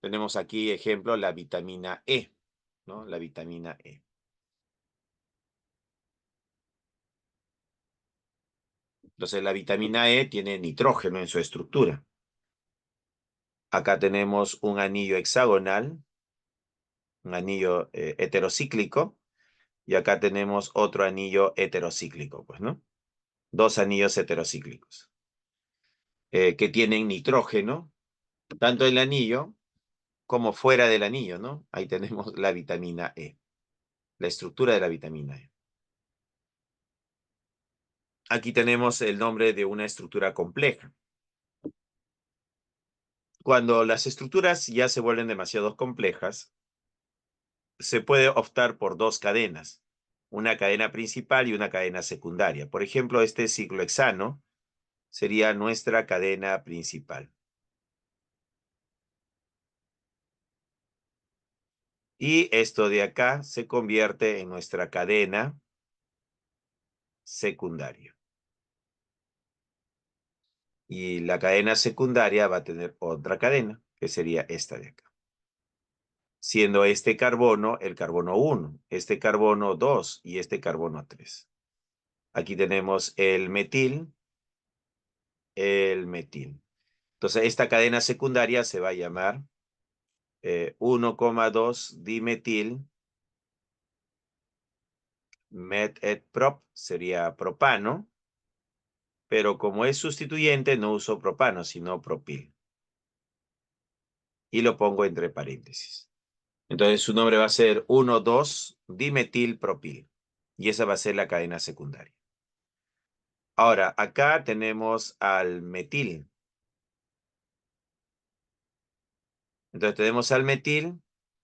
Tenemos aquí, ejemplo, la vitamina E, ¿no? La vitamina E. Entonces, la vitamina E tiene nitrógeno en su estructura. Acá tenemos un anillo hexagonal, un anillo heterocíclico, y acá tenemos otro anillo heterocíclico, pues, ¿no? Dos anillos heterocíclicos que tienen nitrógeno, tanto en el anillo como fuera del anillo, ¿no? Ahí tenemos la vitamina E, la estructura de la vitamina E. Aquí tenemos el nombre de una estructura compleja. Cuando las estructuras ya se vuelven demasiado complejas, se puede optar por dos cadenas, una cadena principal y una cadena secundaria. Por ejemplo, este ciclohexano sería nuestra cadena principal. Y esto de acá se convierte en nuestra cadena secundaria. Y la cadena secundaria va a tener otra cadena, que sería esta de acá. Siendo este carbono el carbono 1, este carbono 2 y este carbono 3. Aquí tenemos el metil. Entonces, esta cadena secundaria se va a llamar 1,2 dimetil met-et-prop, sería propano, pero como es sustituyente no uso propano, sino propil. Y lo pongo entre paréntesis. Entonces su nombre va a ser 1,2 dimetilpropil. Y esa va a ser la cadena secundaria. Ahora, acá tenemos al metil. Entonces tenemos al metil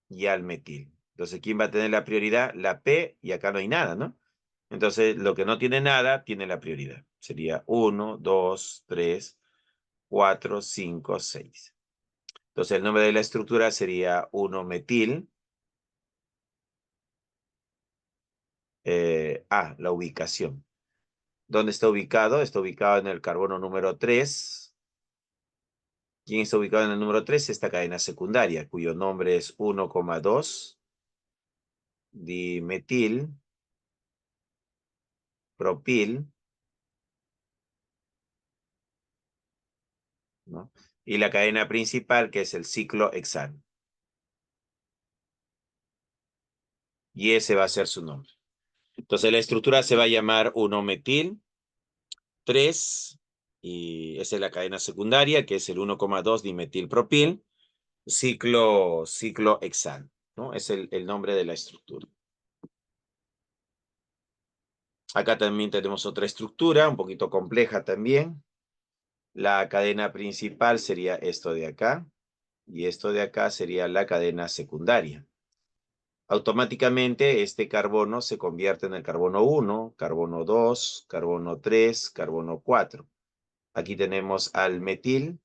y al metil. Entonces, ¿quién va a tener la prioridad? La P, y acá no hay nada, ¿no? Entonces, lo que no tiene nada tiene la prioridad. Sería 1, 2, 3, 4, 5, 6. Entonces, el nombre de la estructura sería 1-metil. La ubicación. ¿Dónde está ubicado? Está ubicado en el carbono número 3. ¿Quién está ubicado en el número 3? Esta cadena secundaria, cuyo nombre es 1,2 dimetil propil, ¿no? Y la cadena principal, que es el ciclo hexano. Y ese va a ser su nombre. Entonces la estructura se va a llamar 1-metil 3, y esa es la cadena secundaria, que es el 1,2 dimetilpropil, ciclo hexano, ¿no? Es el nombre de la estructura. Acá también tenemos otra estructura, un poquito compleja también. La cadena principal sería esto de acá, y esto de acá sería la cadena secundaria. Automáticamente este carbono se convierte en el carbono 1, carbono 2, carbono 3, carbono 4. Aquí tenemos al metil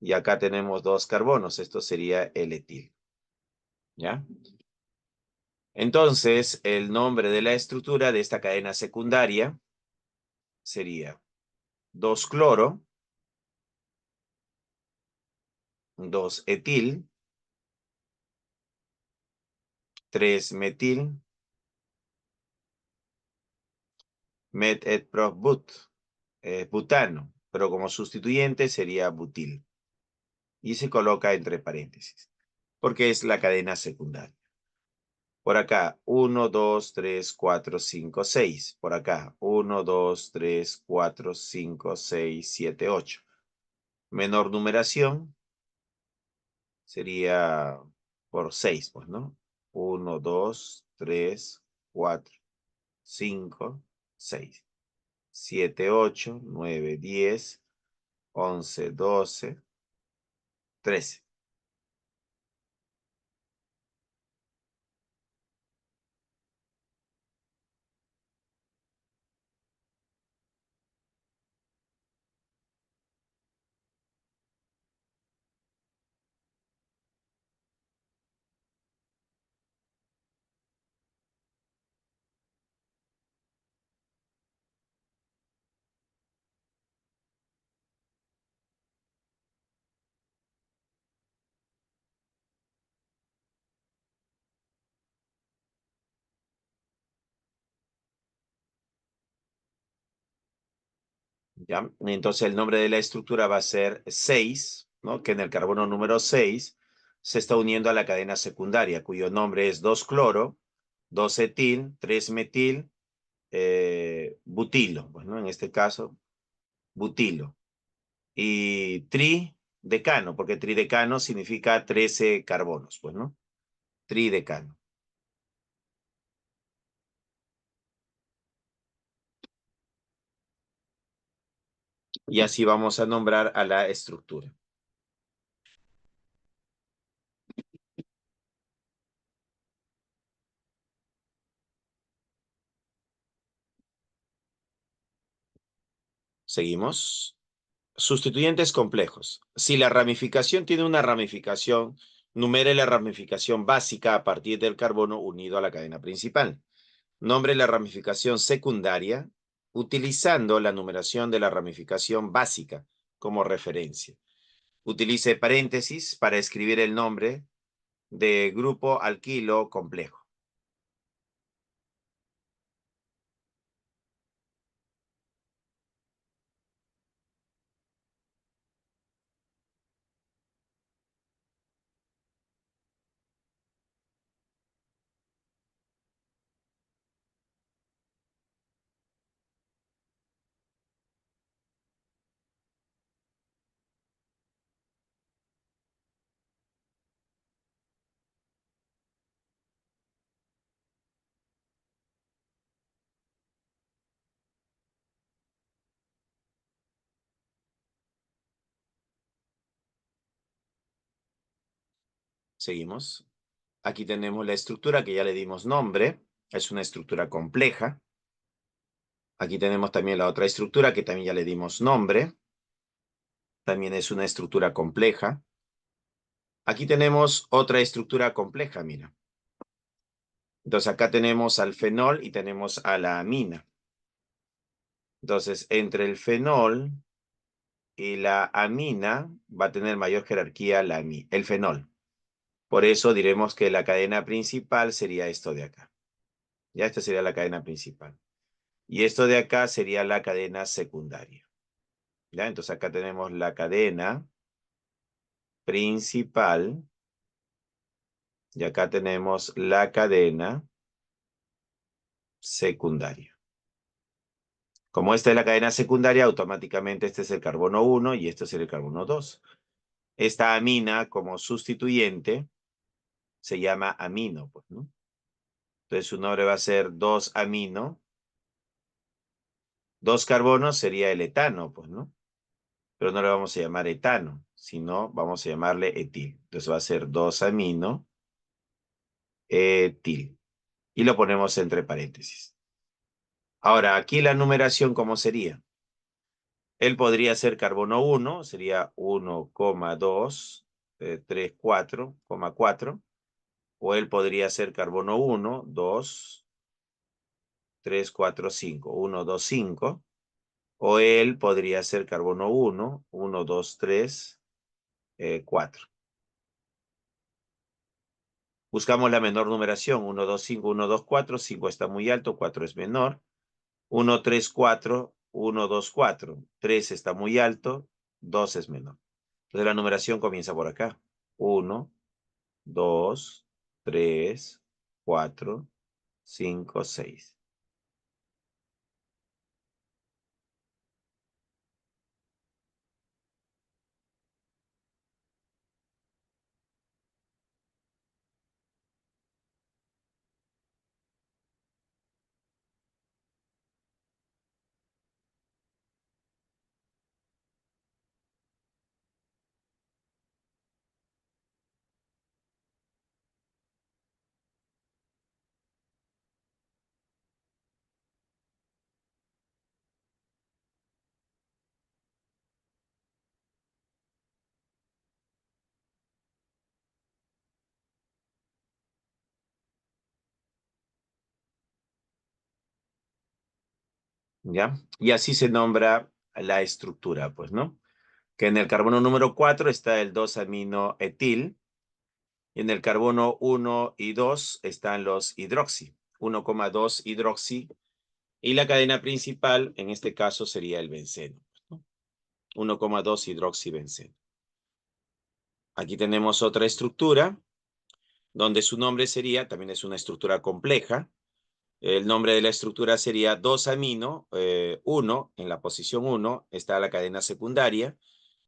y acá tenemos dos carbonos. Esto sería el etil. ¿Ya? Entonces, el nombre de la estructura de esta cadena secundaria sería 2-cloro, 2-etil, 3-metil, met-et-prop-but, butano, pero como sustituyente sería butil. Y se coloca entre paréntesis, porque es la cadena secundaria. Por acá, 1, 2, 3, 4, 5, 6. Por acá, 1, 2, 3, 4, 5, 6, 7, 8. Menor numeración sería por 6, pues, ¿no? 1, 2, 3, 4, 5, 6, 7, 8, 9, 10, 11, 12, 13. ¿Ya? Entonces el nombre de la estructura va a ser 6, ¿no? Que en el carbono número 6 se está uniendo a la cadena secundaria, cuyo nombre es 2-cloro, 2-etil, 3-metil, butilo, pues, ¿no? En este caso, butilo. Y tridecano, porque tridecano significa 13 carbonos, pues, ¿no? Tridecano. Y así vamos a nombrar a la estructura. Seguimos. Sustituyentes complejos. Si la ramificación tiene una ramificación, numere la ramificación básica a partir del carbono unido a la cadena principal. Nombre la ramificación secundaria utilizando la numeración de la ramificación básica como referencia. Utilice paréntesis para escribir el nombre de grupo alquilo complejo. Seguimos. Aquí tenemos la estructura que ya le dimos nombre. Es una estructura compleja. Aquí tenemos también la otra estructura que también ya le dimos nombre. También es una estructura compleja. Aquí tenemos otra estructura compleja, mira. Entonces acá tenemos al fenol y tenemos a la amina. Entonces, entre el fenol y la amina va a tener mayor jerarquía el fenol. Por eso diremos que la cadena principal sería esto de acá. Ya esta sería la cadena principal. Y esto de acá sería la cadena secundaria. ¿Ya? Entonces acá tenemos la cadena principal y acá tenemos la cadena secundaria. Como esta es la cadena secundaria, automáticamente este es el carbono 1 y este es el carbono 2. Esta amina como sustituyente se llama amino, pues, ¿no? Entonces su nombre va a ser 2-amino. 2 carbonos sería el etano, pues, ¿no? Pero no le vamos a llamar etano, sino vamos a llamarle etil. Entonces va a ser 2-amino etil. Y lo ponemos entre paréntesis. Ahora, aquí la numeración, ¿cómo sería? Él podría ser carbono 1, sería 1,2, 3, 4,4. O él podría ser carbono 1, 2, 3, 4, 5. 1, 2, 5. O él podría ser carbono 1, 1, 2, 3, 4. Buscamos la menor numeración, 1, 2, 5, 1, 2, 4, 5 está muy alto, 4 es menor, 1, 3, 4, 1, 2, 4, 3 está muy alto, 2 es menor. Entonces la numeración comienza por acá, 1, 2, 3, 4, 5, 6. ¿Ya? Y así se nombra la estructura, pues, ¿no? Que en el carbono número 4 está el 2-aminoetil, y en el carbono 1 y 2 están los hidroxi, 1,2 hidroxi, y la cadena principal, en este caso, sería el benceno, ¿no? 1,2 hidroxibenceno. Aquí tenemos otra estructura, donde su nombre sería, también es una estructura compleja, el nombre de la estructura sería 2-amino, 1, en la posición 1 está la cadena secundaria,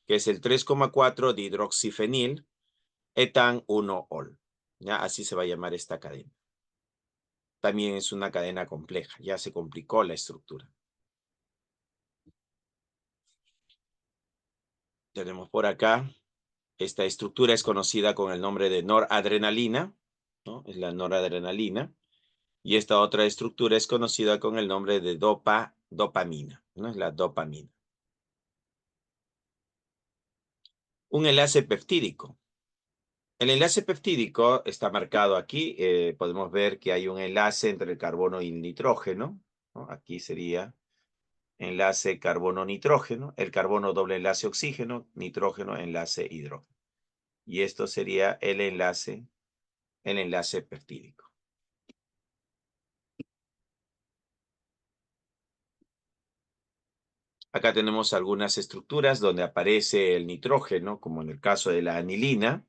que es el 3,4 dihidroxifenil, etan 1-ol. ¿Ya? Así se va a llamar esta cadena. También es una cadena compleja, ya se complicó la estructura. Tenemos por acá, esta estructura es conocida con el nombre de noradrenalina, ¿no? Es la noradrenalina. Y esta otra estructura es conocida con el nombre de dopamina, ¿no? Es la dopamina. Un enlace peptídico. El enlace peptídico está marcado aquí. Podemos ver que hay un enlace entre el carbono y el nitrógeno, ¿no? Aquí sería enlace carbono-nitrógeno, el carbono doble enlace oxígeno, nitrógeno enlace hidrógeno. Y esto sería el enlace peptídico. Acá tenemos algunas estructuras donde aparece el nitrógeno, como en el caso de la anilina.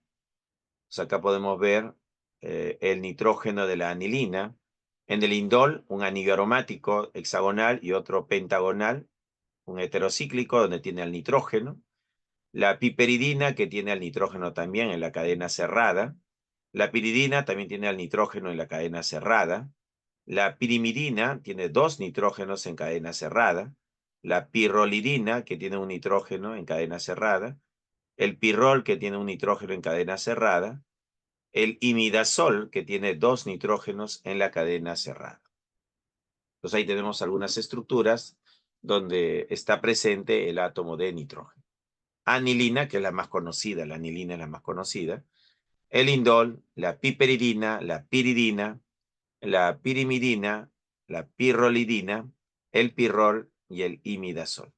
Pues acá podemos ver el nitrógeno de la anilina. En el indol, un anillo aromático hexagonal y otro pentagonal, un heterocíclico donde tiene el nitrógeno. La piperidina, que tiene al nitrógeno también en la cadena cerrada. La piridina también tiene al nitrógeno en la cadena cerrada. La pirimidina tiene 2 nitrógenos en cadena cerrada. La pirrolidina, que tiene un nitrógeno en cadena cerrada. El pirrol, que tiene un nitrógeno en cadena cerrada. el imidazol, que tiene 2 nitrógenos en la cadena cerrada. Entonces ahí tenemos algunas estructuras donde está presente el átomo de nitrógeno. Anilina, que es la más conocida, la anilina es la más conocida. El indol, la piperidina, la piridina, la pirimidina, la pirrolidina, el pirrol y el imidazol.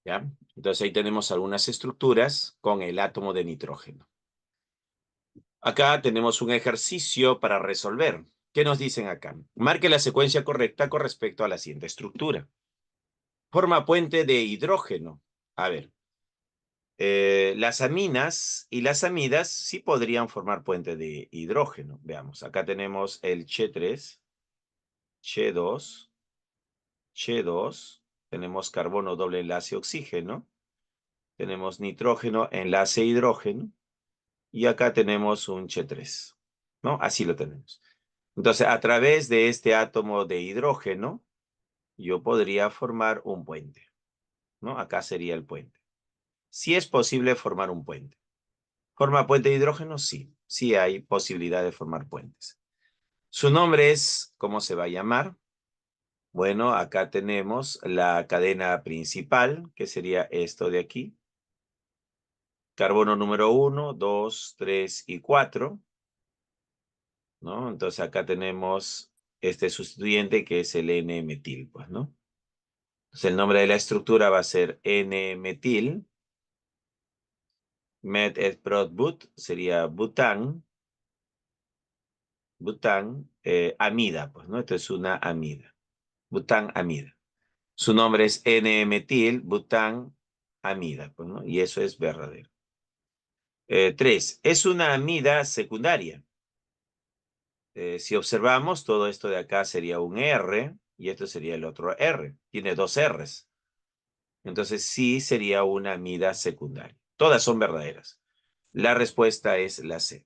¿Ya? Entonces ahí tenemos algunas estructuras con el átomo de nitrógeno. Acá tenemos un ejercicio para resolver. ¿Qué nos dicen acá? Marque la secuencia correcta con respecto a la siguiente estructura. Forma puente de hidrógeno. A ver, las aminas y las amidas sí podrían formar puente de hidrógeno. Veamos, acá tenemos el Ch3, Ch2, Ch2, tenemos carbono doble enlace oxígeno, tenemos nitrógeno enlace hidrógeno, y acá tenemos un Ch3, ¿no? Así lo tenemos. Entonces, a través de este átomo de hidrógeno, yo podría formar un puente, ¿no? Acá sería el puente. Sí es posible formar un puente. ¿Forma puente de hidrógeno? Sí. Sí hay posibilidad de formar puentes. Su nombre es, ¿cómo se va a llamar? Bueno, acá tenemos la cadena principal, que sería esto de aquí. Carbono número 1, 2, 3 y 4. ¿No? Entonces acá tenemos este sustituyente que es el N-metil, pues, ¿no? Entonces el nombre de la estructura va a ser N-metil. Met et prot but sería bután. Bután, amida, pues, ¿no? Esto es una amida. Bután amida. Su nombre es N-metil, bután amida, pues, ¿no? Y eso es verdadero. 3. Es una amida secundaria. Si observamos, todo esto de acá sería un R y esto sería el otro R. Tiene 2 Rs. Entonces sí sería una amida secundaria. Todas son verdaderas. La respuesta es la C.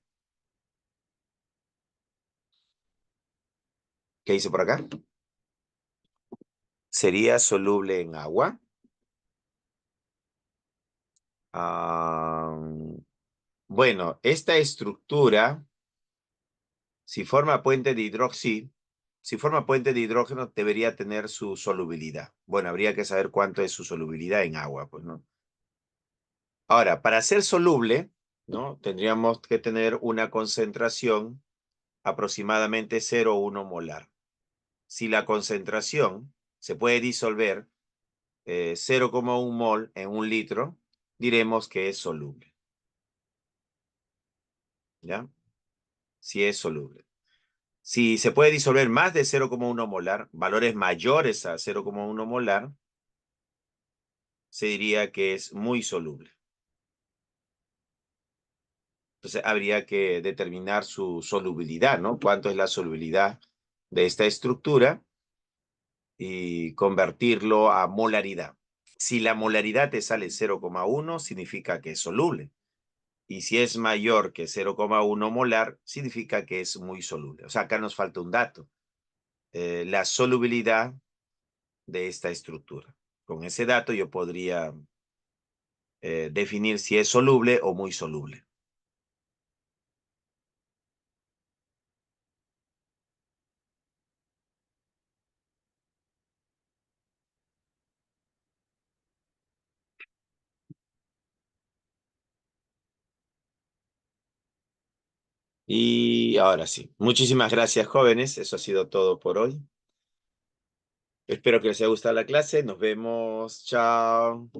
¿Qué dice por acá? ¿Sería soluble en agua? Ah, bueno, esta estructura, si forma puente de hidróxido, si forma puente de hidrógeno, debería tener su solubilidad. Bueno, habría que saber cuánto es su solubilidad en agua, pues, ¿no? Ahora, para ser soluble, ¿no? Tendríamos que tener una concentración aproximadamente 0,1 molar. Si la concentración se puede disolver 0,1 mol en un litro, diremos que es soluble. ¿Ya? Si es soluble. Si se puede disolver más de 0,1 molar, valores mayores a 0,1 molar, se diría que es muy soluble. Entonces habría que determinar su solubilidad, ¿no? ¿Cuánto es la solubilidad de esta estructura? Y convertirlo a molaridad. Si la molaridad te sale 0,1, significa que es soluble. Y si es mayor que 0,1 molar, significa que es muy soluble. O sea, acá nos falta un dato. La solubilidad de esta estructura. Con ese dato yo podría definir si es soluble o muy soluble. Y ahora sí. Muchísimas gracias, jóvenes. Eso ha sido todo por hoy. Espero que les haya gustado la clase. Nos vemos. Chao.